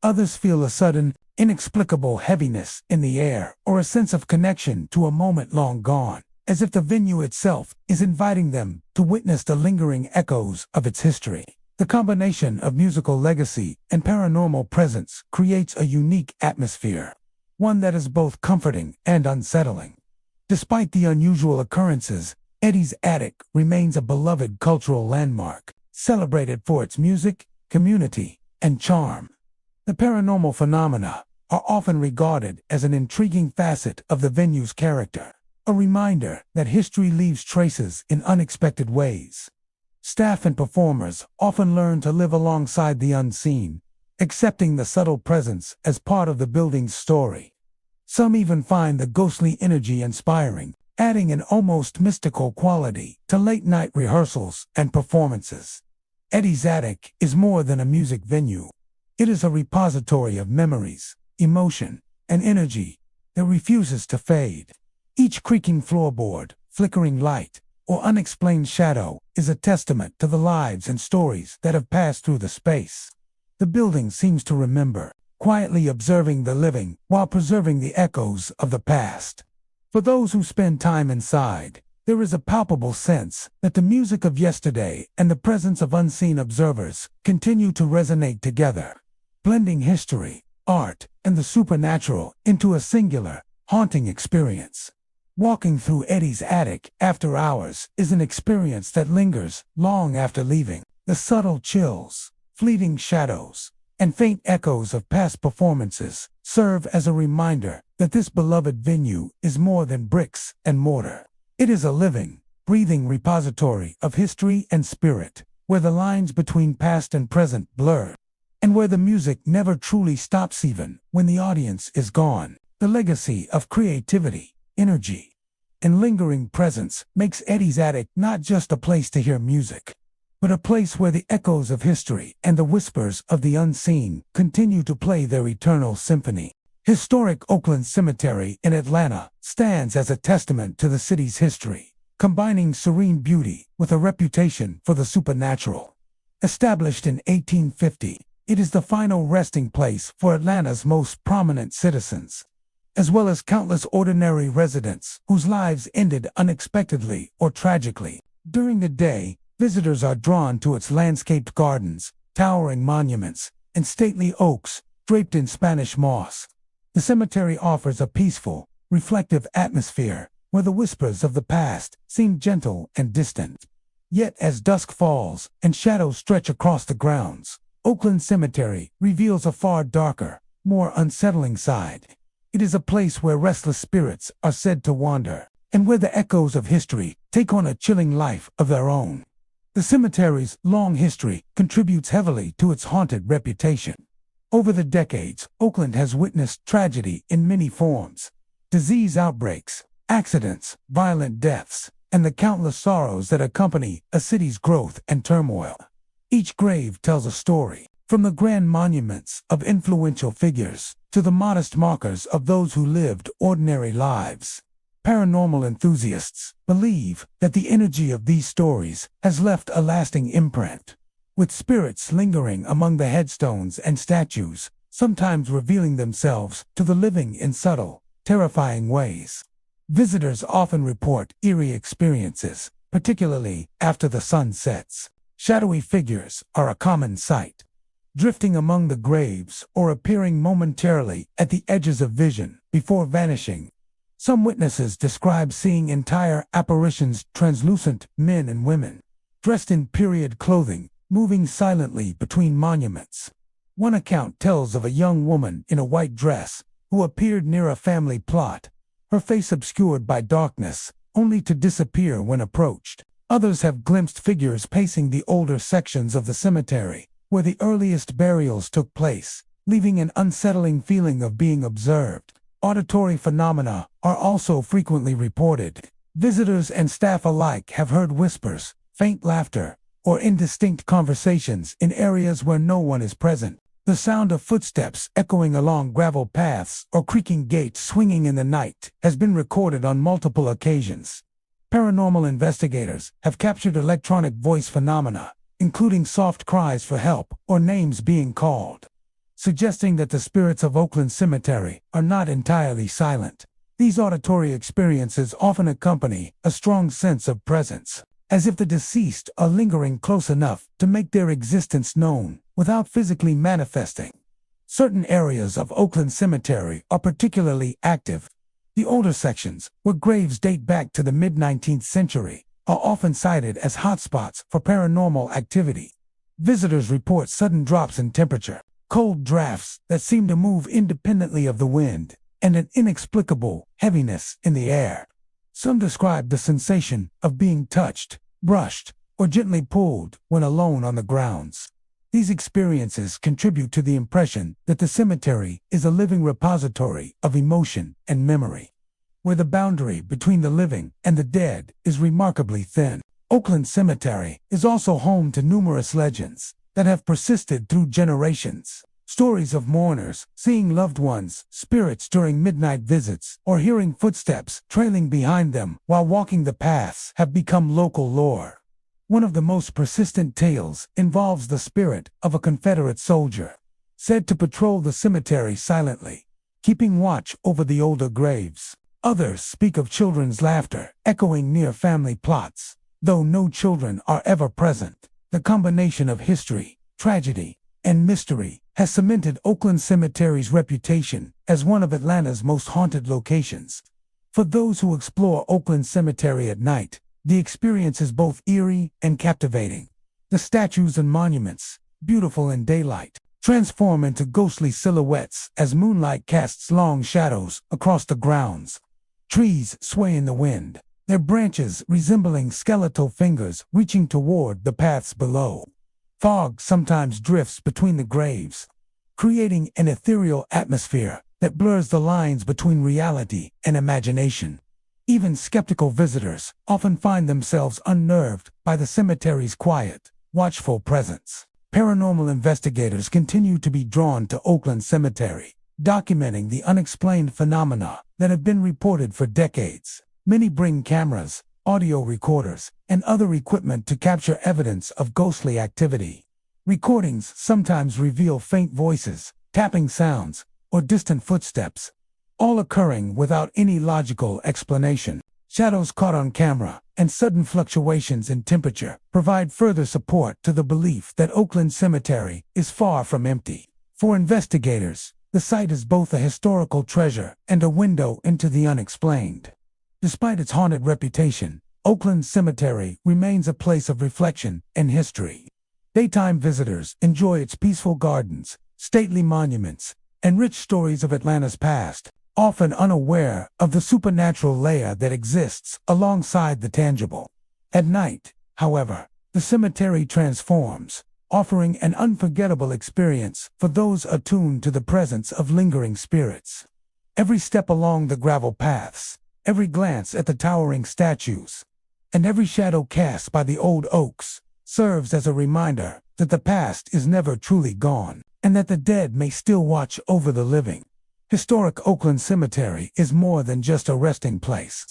Others feel a sudden, inexplicable heaviness in the air or a sense of connection to a moment long gone, as if the venue itself is inviting them to witness the lingering echoes of its history. The combination of musical legacy and paranormal presence creates a unique atmosphere, one that is both comforting and unsettling. Despite the unusual occurrences, Eddie's attic remains a beloved cultural landmark, celebrated for its music, community, and charm. The paranormal phenomena are often regarded as an intriguing facet of the venue's character, a reminder that history leaves traces in unexpected ways. Staff and performers often learn to live alongside the unseen, accepting the subtle presence as part of the building's story. Some even find the ghostly energy inspiring, adding an almost mystical quality to late-night rehearsals and performances. Eddie's attic is more than a music venue. It is a repository of memories, emotion, and energy that refuses to fade. Each creaking floorboard, flickering light, or unexplained shadow is a testament to the lives and stories that have passed through the space. The building seems to remember, quietly observing the living while preserving the echoes of the past. For those who spend time inside, there is a palpable sense that the music of yesterday and the presence of unseen observers continue to resonate together, blending history, art, and the supernatural into a singular, haunting experience. Walking through Eddie's attic after hours is an experience that lingers long after leaving. The subtle chills, fleeting shadows, and faint echoes of past performances serve as a reminder that this beloved venue is more than bricks and mortar. It is a living, breathing repository of history and spirit, where the lines between past and present blur, and where the music never truly stops even when the audience is gone. The legacy of creativity, energy, and lingering presence makes Eddie's attic not just a place to hear music, but a place where the echoes of history and the whispers of the unseen continue to play their eternal symphony. Historic Oakland Cemetery in Atlanta stands as a testament to the city's history, combining serene beauty with a reputation for the supernatural. Established in 1850, it is the final resting place for Atlanta's most prominent citizens, as well as countless ordinary residents whose lives ended unexpectedly or tragically. During the day, visitors are drawn to its landscaped gardens, towering monuments, and stately oaks draped in Spanish moss. The cemetery offers a peaceful, reflective atmosphere where the whispers of the past seem gentle and distant. Yet as dusk falls and shadows stretch across the grounds, Oakland Cemetery reveals a far darker, more unsettling side. It is a place where restless spirits are said to wander, and where the echoes of history take on a chilling life of their own. The cemetery's long history contributes heavily to its haunted reputation. Over the decades, Oakland has witnessed tragedy in many forms: disease outbreaks, accidents, violent deaths, and the countless sorrows that accompany a city's growth and turmoil. Each grave tells a story, from the grand monuments of influential figures to the modest markers of those who lived ordinary lives. Paranormal enthusiasts believe that the energy of these stories has left a lasting imprint, with spirits lingering among the headstones and statues, sometimes revealing themselves to the living in subtle, terrifying ways. Visitors often report eerie experiences, particularly after the sun sets. Shadowy figures are a common sight, drifting among the graves or appearing momentarily at the edges of vision before vanishing. Some witnesses describe seeing entire apparitions, translucent men and women, dressed in period clothing, moving silently between monuments. One account tells of a young woman in a white dress who appeared near a family plot, her face obscured by darkness, only to disappear when approached. Others have glimpsed figures pacing the older sections of the cemetery, where the earliest burials took place, leaving an unsettling feeling of being observed. Auditory phenomena are also frequently reported. Visitors and staff alike have heard whispers, faint laughter, or indistinct conversations in areas where no one is present. The sound of footsteps echoing along gravel paths or creaking gates swinging in the night has been recorded on multiple occasions. Paranormal investigators have captured electronic voice phenomena, including soft cries for help or names being called, suggesting that the spirits of Oakland Cemetery are not entirely silent. These auditory experiences often accompany a strong sense of presence, as if the deceased are lingering close enough to make their existence known without physically manifesting. Certain areas of Oakland Cemetery are particularly active. The older sections, where graves date back to the mid-19th century, are often cited as hotspots for paranormal activity. Visitors report sudden drops in temperature, cold drafts that seem to move independently of the wind, and an inexplicable heaviness in the air. Some describe the sensation of being touched, brushed, or gently pulled when alone on the grounds. These experiences contribute to the impression that the cemetery is a living repository of emotion and memory, where the boundary between the living and the dead is remarkably thin. Oakland Cemetery is also home to numerous legends that have persisted through generations. Stories of mourners seeing loved ones' spirits during midnight visits or hearing footsteps trailing behind them while walking the paths have become local lore. One of the most persistent tales involves the spirit of a Confederate soldier, said to patrol the cemetery silently, keeping watch over the older graves. Others speak of children's laughter echoing near family plots, though no children are ever present. The combination of history, tragedy, and mystery has cemented Oakland Cemetery's reputation as one of Atlanta's most haunted locations. For those who explore Oakland Cemetery at night, the experience is both eerie and captivating. The statues and monuments, beautiful in daylight, transform into ghostly silhouettes as moonlight casts long shadows across the grounds. Trees sway in the wind, their branches resembling skeletal fingers reaching toward the paths below. Fog sometimes drifts between the graves, creating an ethereal atmosphere that blurs the lines between reality and imagination. Even skeptical visitors often find themselves unnerved by the cemetery's quiet, watchful presence. Paranormal investigators continue to be drawn to Oakland Cemetery documenting the unexplained phenomena that have been reported for decades. Many bring cameras, audio recorders, and other equipment to capture evidence of ghostly activity. Recordings sometimes reveal faint voices, tapping sounds, or distant footsteps, all occurring without any logical explanation. Shadows caught on camera and sudden fluctuations in temperature provide further support to the belief that Oakland Cemetery is far from empty. For investigators, the site is both a historical treasure and a window into the unexplained. Despite its haunted reputation, Oakland Cemetery remains a place of reflection and history. Daytime visitors enjoy its peaceful gardens, stately monuments, and rich stories of Atlanta's past, often unaware of the supernatural layer that exists alongside the tangible. At night, however, the cemetery transforms, offering an unforgettable experience for those attuned to the presence of lingering spirits. Every step along the gravel paths, every glance at the towering statues, and every shadow cast by the old oaks serves as a reminder that the past is never truly gone, and that the dead may still watch over the living. Historic Oakland Cemetery is more than just a resting place.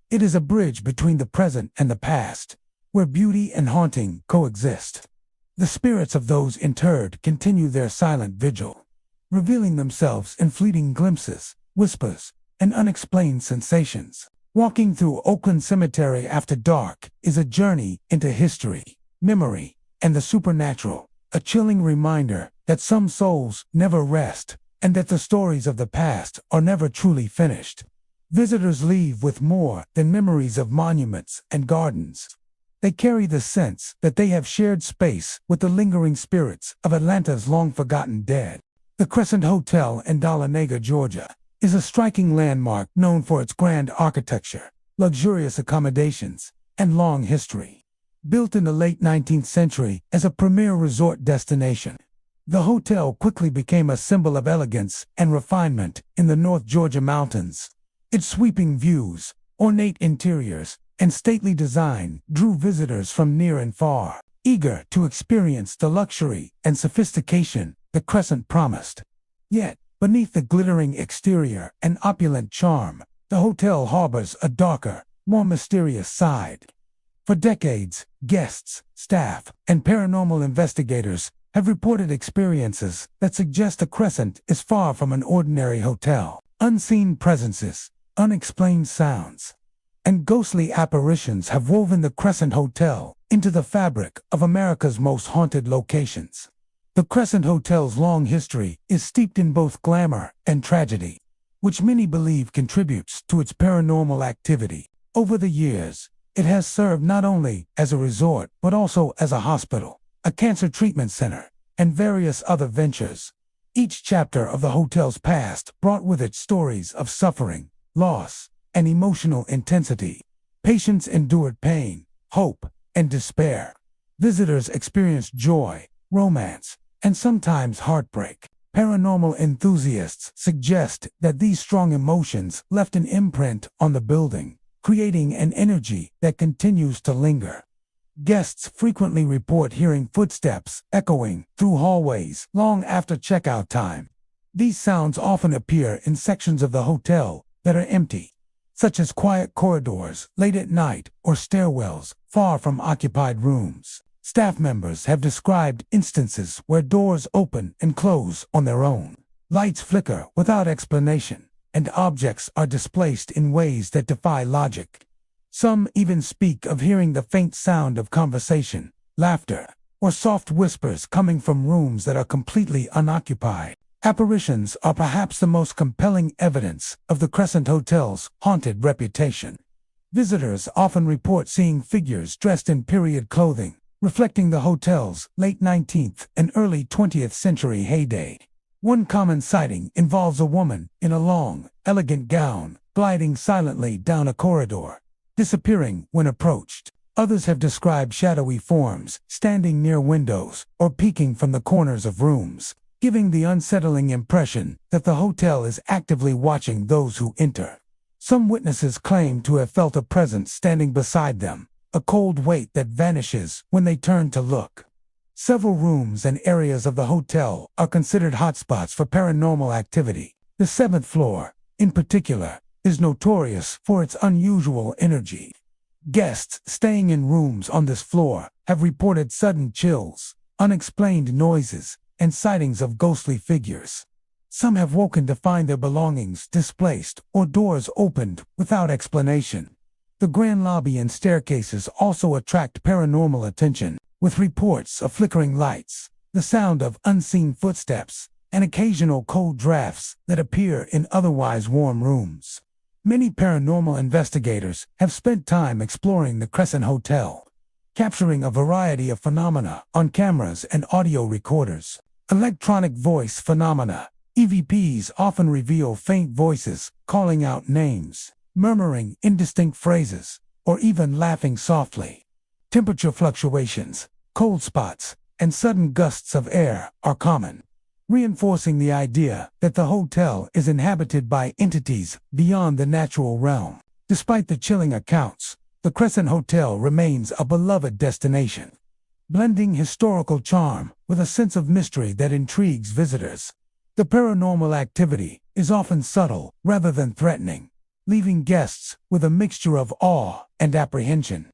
It is a bridge between the present and the past, where beauty and haunting coexist. The spirits of those interred continue their silent vigil, revealing themselves in fleeting glimpses, whispers, and unexplained sensations. Walking through Oakland Cemetery after dark is a journey into history, memory, and the supernatural, a chilling reminder that some souls never rest, and that the stories of the past are never truly finished. Visitors leave with more than memories of monuments and gardens. They carry the sense that they have shared space with the lingering spirits of Atlanta's long-forgotten dead. The Crescent Hotel in Dahlonega, Georgia, is a striking landmark known for its grand architecture, luxurious accommodations, and long history. Built in the late 19th century as a premier resort destination, the hotel quickly became a symbol of elegance and refinement in the North Georgia mountains. Its sweeping views, ornate interiors, and stately design drew visitors from near and far, eager to experience the luxury and sophistication the Crescent promised. Yet, beneath the glittering exterior and opulent charm, the hotel harbors a darker, more mysterious side. For decades, guests, staff, and paranormal investigators have reported experiences that suggest the Crescent is far from an ordinary hotel. Unseen presences, unexplained sounds, and ghostly apparitions have woven the Crescent Hotel into the fabric of America's most haunted locations. The Crescent Hotel's long history is steeped in both glamour and tragedy, which many believe contributes to its paranormal activity. Over the years, it has served not only as a resort but also as a hospital, a cancer treatment center, and various other ventures. Each chapter of the hotel's past brought with it stories of suffering, loss, and emotional intensity. Patients endured pain, hope, and despair. Visitors experienced joy, romance, and sometimes heartbreak. Paranormal enthusiasts suggest that these strong emotions left an imprint on the building, creating an energy that continues to linger. Guests frequently report hearing footsteps echoing through hallways long after checkout time. These sounds often appear in sections of the hotel that are empty, such as quiet corridors late at night or stairwells far from occupied rooms. Staff members have described instances where doors open and close on their own, lights flicker without explanation, and objects are displaced in ways that defy logic. Some even speak of hearing the faint sound of conversation, laughter, or soft whispers coming from rooms that are completely unoccupied. Apparitions are perhaps the most compelling evidence of the Crescent Hotel's haunted reputation. Visitors often report seeing figures dressed in period clothing, reflecting the hotel's late 19th and early 20th century heyday. One common sighting involves a woman in a long, elegant gown, gliding silently down a corridor, disappearing when approached. Others have described shadowy forms standing near windows or peeking from the corners of rooms, giving the unsettling impression that the hotel is actively watching those who enter. Some witnesses claim to have felt a presence standing beside them, a cold weight that vanishes when they turn to look. Several rooms and areas of the hotel are considered hotspots for paranormal activity, The seventh floor, in particular, is notorious for its unusual energy. Guests staying in rooms on this floor have reported sudden chills, unexplained noises, and sightings of ghostly figures. Some have woken to find their belongings displaced or doors opened without explanation. The grand lobby and staircases also attract paranormal attention, with reports of flickering lights, the sound of unseen footsteps, and occasional cold drafts that appear in otherwise warm rooms. Many paranormal investigators have spent time exploring the Crescent Hotel, capturing a variety of phenomena on cameras and audio recorders. Electronic voice phenomena, EVPs, often reveal faint voices calling out names, murmuring indistinct phrases, or even laughing softly. Temperature fluctuations, cold spots, and sudden gusts of air are common, reinforcing the idea that the hotel is inhabited by entities beyond the natural realm. Despite the chilling accounts, the Crescent Hotel remains a beloved destination, blending historical charm with a sense of mystery that intrigues visitors. The paranormal activity is often subtle rather than threatening, leaving guests with a mixture of awe and apprehension.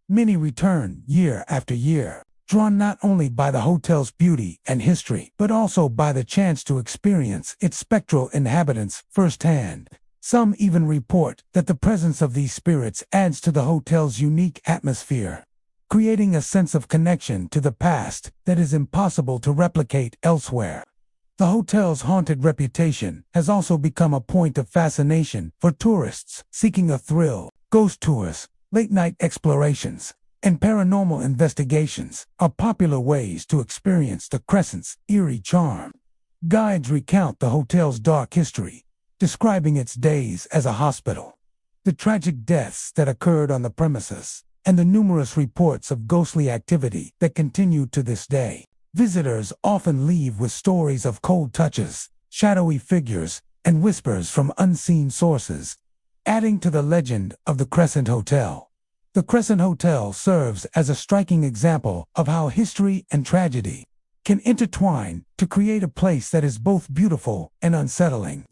Many return year after year, drawn not only by the hotel's beauty and history, but also by the chance to experience its spectral inhabitants firsthand. Some even report that the presence of these spirits adds to the hotel's unique atmosphere, creating a sense of connection to the past that is impossible to replicate elsewhere. The hotel's haunted reputation has also become a point of fascination for tourists seeking a thrill. Ghost tours, late-night explorations, and paranormal investigations are popular ways to experience the Crescent's eerie charm. Guides recount the hotel's dark history, describing its days as a hospital, the tragic deaths that occurred on the premises, and the numerous reports of ghostly activity that continue to this day. Visitors often leave with stories of cold touches, shadowy figures, and whispers from unseen sources, adding to the legend of the Crescent Hotel. The Crescent Hotel serves as a striking example of how history and tragedy can intertwine to create a place that is both beautiful and unsettling.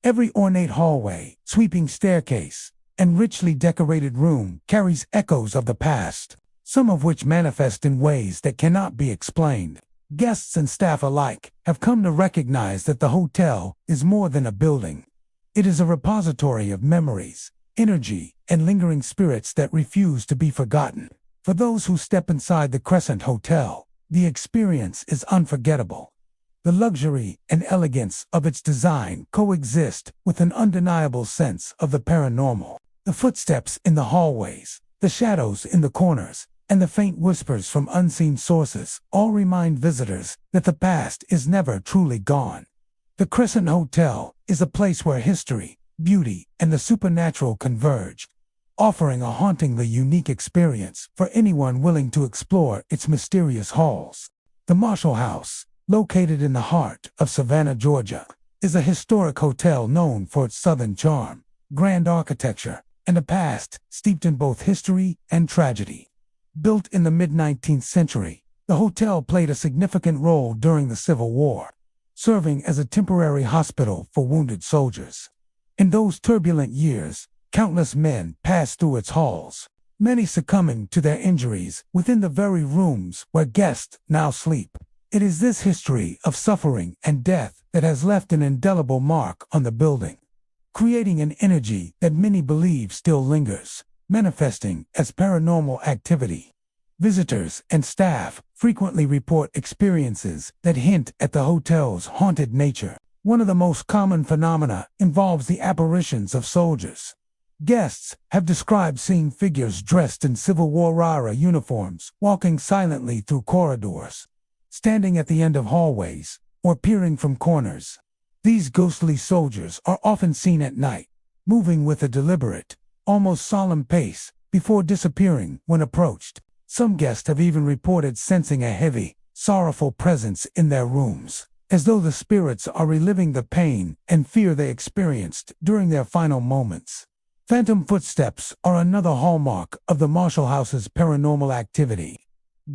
Every ornate hallway, sweeping staircase, and richly decorated room carries echoes of the past, some of which manifest in ways that cannot be explained. Guests and staff alike have come to recognize that the hotel is more than a building. It is a repository of memories, energy, and lingering spirits that refuse to be forgotten. For those who step inside the Crescent Hotel, the experience is unforgettable. The luxury and elegance of its design coexist with an undeniable sense of the paranormal. The footsteps in the hallways, the shadows in the corners, and the faint whispers from unseen sources all remind visitors that the past is never truly gone. The Crescent Hotel is a place where history, beauty, and the supernatural converge, offering a hauntingly unique experience for anyone willing to explore its mysterious halls. The Marshall House, located in the heart of Savannah, Georgia, is a historic hotel known for its southern charm, grand architecture, and a past steeped in both history and tragedy. Built in the mid-19th century, the hotel played a significant role during the Civil War, serving as a temporary hospital for wounded soldiers. In those turbulent years, countless men passed through its halls, many succumbing to their injuries within the very rooms where guests now sleep. It is this history of suffering and death that has left an indelible mark on the building, creating an energy that many believe still lingers, manifesting as paranormal activity. Visitors and staff frequently report experiences that hint at the hotel's haunted nature. One of the most common phenomena involves the apparitions of soldiers. Guests have described seeing figures dressed in Civil War-era uniforms walking silently through corridors, standing at the end of hallways, or peering from corners. These ghostly soldiers are often seen at night, moving with a deliberate, almost solemn pace before disappearing when approached. Some guests have even reported sensing a heavy, sorrowful presence in their rooms, as though the spirits are reliving the pain and fear they experienced during their final moments. Phantom footsteps are another hallmark of the Marshall House's paranormal activity.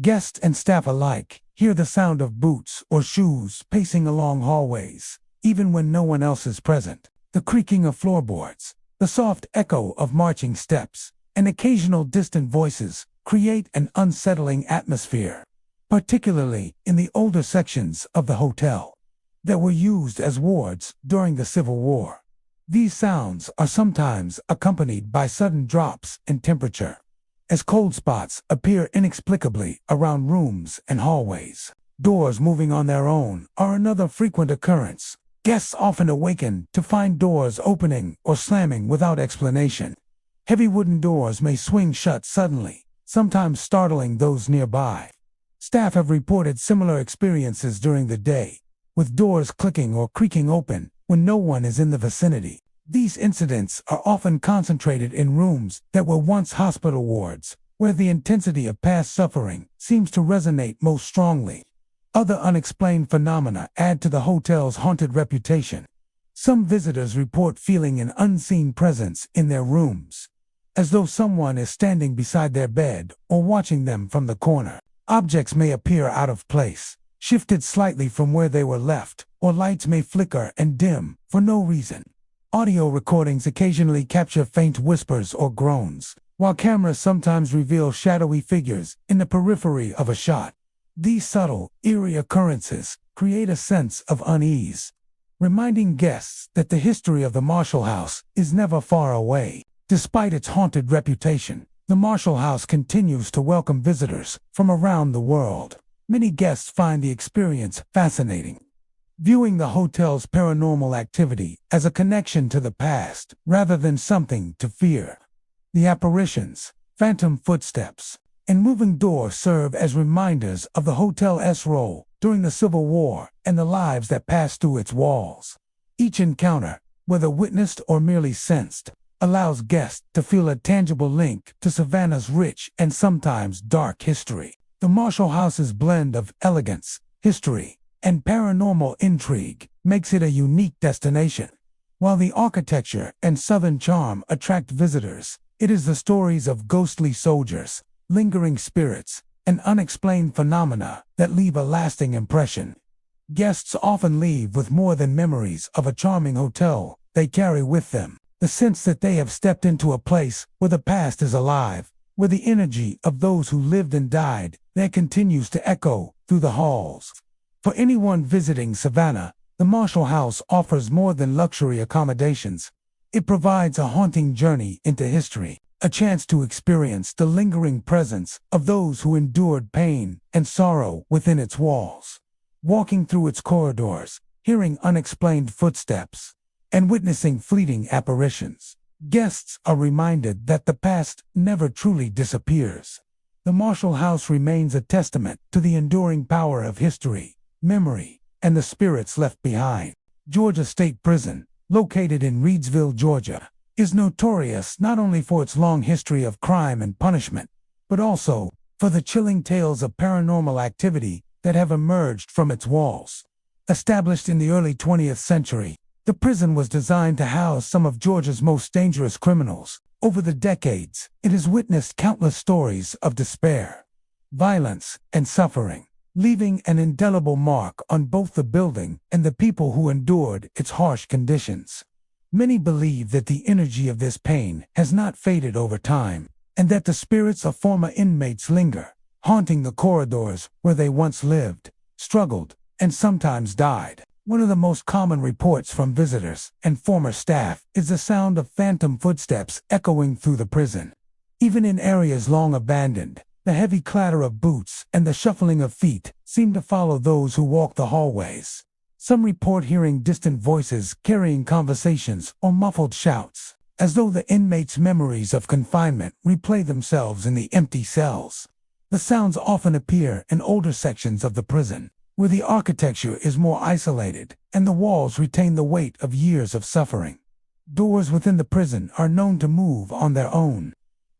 Guests and staff alike hear the sound of boots or shoes pacing along hallways, even when no one else is present. The creaking of floorboards, the soft echo of marching steps, and occasional distant voices create an unsettling atmosphere, particularly in the older sections of the hotel that were used as wards during the Civil War. These sounds are sometimes accompanied by sudden drops in temperature, as cold spots appear inexplicably around rooms and hallways. Doors moving on their own are another frequent occurrence. Guests often awaken to find doors opening or slamming without explanation. Heavy wooden doors may swing shut suddenly, sometimes startling those nearby. Staff have reported similar experiences during the day, with doors clicking or creaking open when no one is in the vicinity. These incidents are often concentrated in rooms that were once hospital wards, where the intensity of past suffering seems to resonate most strongly. Other unexplained phenomena add to the hotel's haunted reputation. Some visitors report feeling an unseen presence in their rooms, as though someone is standing beside their bed or watching them from the corner. Objects may appear out of place, shifted slightly from where they were left, or lights may flicker and dim for no reason. Audio recordings occasionally capture faint whispers or groans, while cameras sometimes reveal shadowy figures in the periphery of a shot. These subtle, eerie occurrences create a sense of unease, reminding guests that the history of the Marshall House is never far away. Despite its haunted reputation, the Marshall House continues to welcome visitors from around the world. Many guests find the experience fascinating, viewing the hotel's paranormal activity as a connection to the past rather than something to fear. The apparitions, phantom footsteps, and moving doors serve as reminders of the hotel's role during the Civil War and the lives that passed through its walls. Each encounter, whether witnessed or merely sensed, allows guests to feel a tangible link to Savannah's rich and sometimes dark history. The Marshall House's blend of elegance, history, and paranormal intrigue makes it a unique destination. While the architecture and southern charm attract visitors, it is the stories of ghostly soldiers, lingering spirits, and unexplained phenomena that leave a lasting impression. Guests often leave with more than memories of a charming hotel. They carry with them the sense that they have stepped into a place where the past is alive, where the energy of those who lived and died there continues to echo through the halls. For anyone visiting Savannah, the Marshall House offers more than luxury accommodations. It provides a haunting journey into history, a chance to experience the lingering presence of those who endured pain and sorrow within its walls. Walking through its corridors, hearing unexplained footsteps, and witnessing fleeting apparitions, guests are reminded that the past never truly disappears. The Marshall House remains a testament to the enduring power of history, memory, and the spirits left behind. Georgia State Prison, located in Reidsville, Georgia, is notorious not only for its long history of crime and punishment, but also for the chilling tales of paranormal activity that have emerged from its walls. Established in the early 20th century, the prison was designed to house some of Georgia's most dangerous criminals. Over the decades, it has witnessed countless stories of despair, violence, and suffering, leaving an indelible mark on both the building and the people who endured its harsh conditions. Many believe that the energy of this pain has not faded over time, and that the spirits of former inmates linger, haunting the corridors where they once lived, struggled, and sometimes died. One of the most common reports from visitors and former staff is the sound of phantom footsteps echoing through the prison. Even in areas long abandoned, the heavy clatter of boots and the shuffling of feet seem to follow those who walk the hallways. Some report hearing distant voices carrying conversations or muffled shouts, as though the inmates' memories of confinement replay themselves in the empty cells. The sounds often appear in older sections of the prison, where the architecture is more isolated and the walls retain the weight of years of suffering. Doors within the prison are known to move on their own.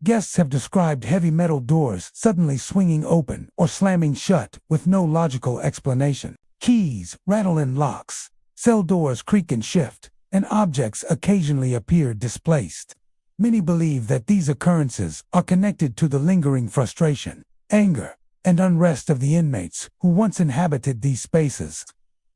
Guests have described heavy metal doors suddenly swinging open or slamming shut with no logical explanation. Keys rattle in locks, cell doors creak and shift, and objects occasionally appear displaced. Many believe that these occurrences are connected to the lingering frustration, anger, and unrest of the inmates who once inhabited these spaces.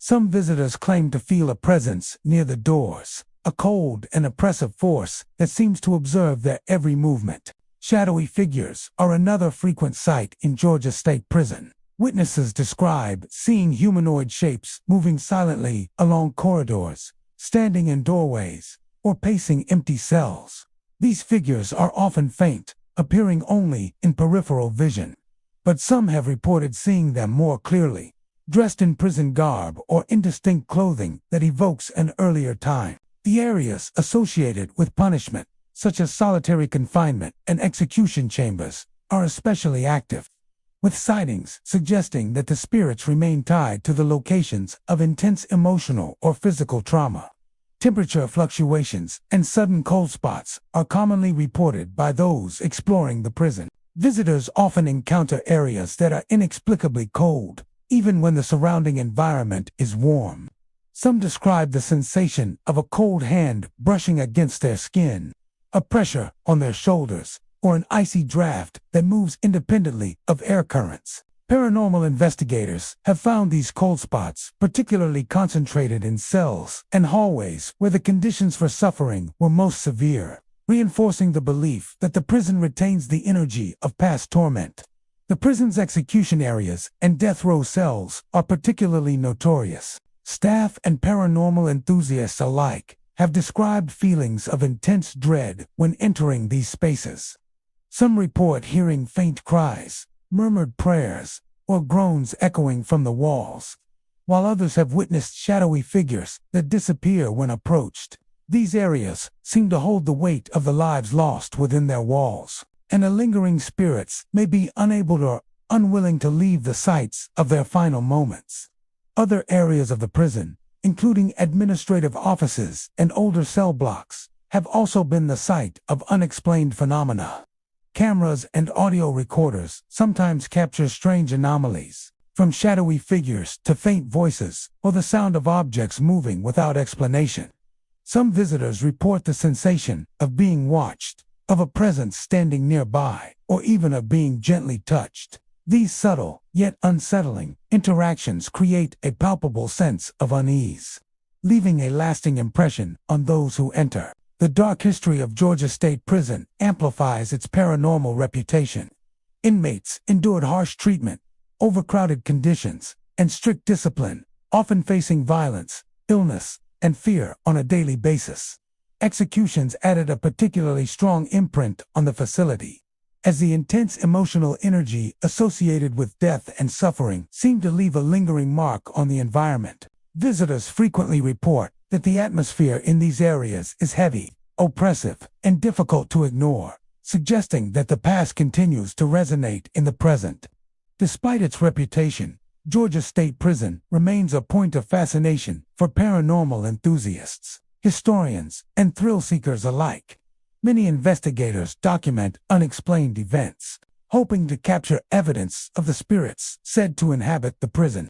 Some visitors claim to feel a presence near the doors, a cold and oppressive force that seems to observe their every movement. Shadowy figures are another frequent sight in Georgia State Prison. Witnesses describe seeing humanoid shapes moving silently along corridors, standing in doorways, or pacing empty cells. These figures are often faint, appearing only in peripheral vision. But some have reported seeing them more clearly, dressed in prison garb or indistinct clothing that evokes an earlier time. The areas associated with punishment, such as solitary confinement and execution chambers, are especially active, with sightings suggesting that the spirits remain tied to the locations of intense emotional or physical trauma. Temperature fluctuations and sudden cold spots are commonly reported by those exploring the prison. Visitors often encounter areas that are inexplicably cold, even when the surrounding environment is warm. Some describe the sensation of a cold hand brushing against their skin, a pressure on their shoulders, or an icy draft that moves independently of air currents. Paranormal investigators have found these cold spots particularly concentrated in cells and hallways where the conditions for suffering were most severe, reinforcing the belief that the prison retains the energy of past torment. The prison's execution areas and death row cells are particularly notorious. Staff and paranormal enthusiasts alike have described feelings of intense dread when entering these spaces. Some report hearing faint cries, murmured prayers, or groans echoing from the walls, while others have witnessed shadowy figures that disappear when approached. These areas seem to hold the weight of the lives lost within their walls, and the lingering spirits may be unable or unwilling to leave the sites of their final moments. Other areas of the prison, including administrative offices and older cell blocks, have also been the site of unexplained phenomena. Cameras and audio recorders sometimes capture strange anomalies, from shadowy figures to faint voices or the sound of objects moving without explanation. Some visitors report the sensation of being watched, of a presence standing nearby, or even of being gently touched. These subtle, yet unsettling, interactions create a palpable sense of unease, leaving a lasting impression on those who enter. The dark history of Georgia State Prison amplifies its paranormal reputation. Inmates endured harsh treatment, overcrowded conditions, and strict discipline, often facing violence, illness, and fear on a daily basis. Executions added a particularly strong imprint on the facility, as the intense emotional energy associated with death and suffering seemed to leave a lingering mark on the environment. Visitors frequently report that the atmosphere in these areas is heavy, oppressive, and difficult to ignore, suggesting that the past continues to resonate in the present. Despite its reputation, Georgia State Prison remains a point of fascination for paranormal enthusiasts, historians, and thrill-seekers alike. Many investigators document unexplained events, hoping to capture evidence of the spirits said to inhabit the prison.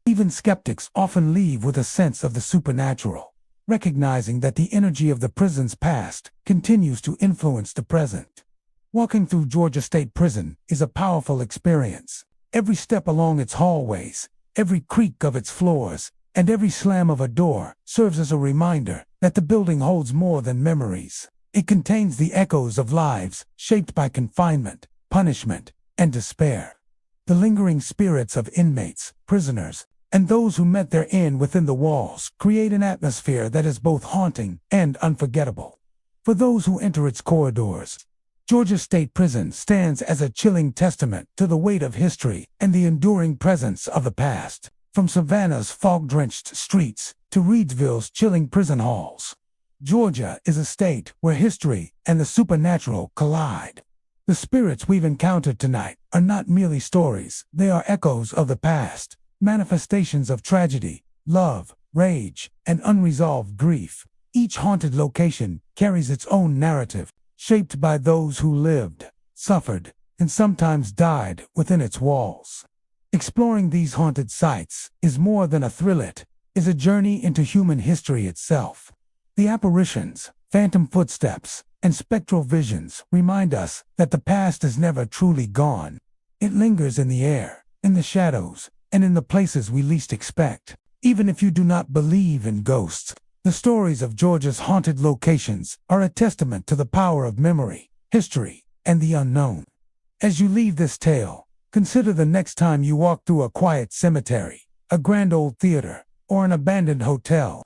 Even skeptics often leave with a sense of the supernatural, recognizing that the energy of the prison's past continues to influence the present. Walking through Georgia State Prison is a powerful experience. Every step along its hallways, every creak of its floors, and every slam of a door serves as a reminder that the building holds more than memories. It contains the echoes of lives shaped by confinement, punishment, and despair. The lingering spirits of inmates, prisoners, and those who met their end within the walls create an atmosphere that is both haunting and unforgettable. For those who enter its corridors, Georgia State Prison stands as a chilling testament to the weight of history and the enduring presence of the past. From Savannah's fog-drenched streets to Reidsville's chilling prison halls, Georgia is a state where history and the supernatural collide. The spirits we've encountered tonight are not merely stories, they are echoes of the past, manifestations of tragedy, love, rage, and unresolved grief. Each haunted location carries its own narrative, shaped by those who lived, suffered, and sometimes died within its walls. Exploring these haunted sites is more than a thrill, it is a journey into human history itself. The apparitions, phantom footsteps, and spectral visions remind us that the past is never truly gone. It lingers in the air, in the shadows, and in the places we least expect. Even if you do not believe in ghosts, the stories of Georgia's haunted locations are a testament to the power of memory, history, and the unknown. As you leave this tale, consider the next time you walk through a quiet cemetery, a grand old theater, or an abandoned hotel.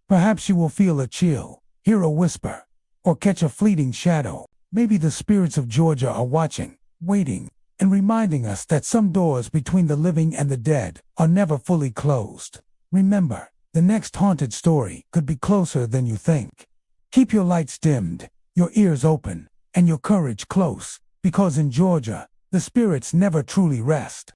Perhaps you will feel a chill, hear a whisper, or catch a fleeting shadow. Maybe the spirits of Georgia are watching, waiting, and reminding us that some doors between the living and the dead are never fully closed. Remember, the next haunted story could be closer than you think. Keep your lights dimmed, your ears open, and your courage close, because in Georgia, the spirits never truly rest.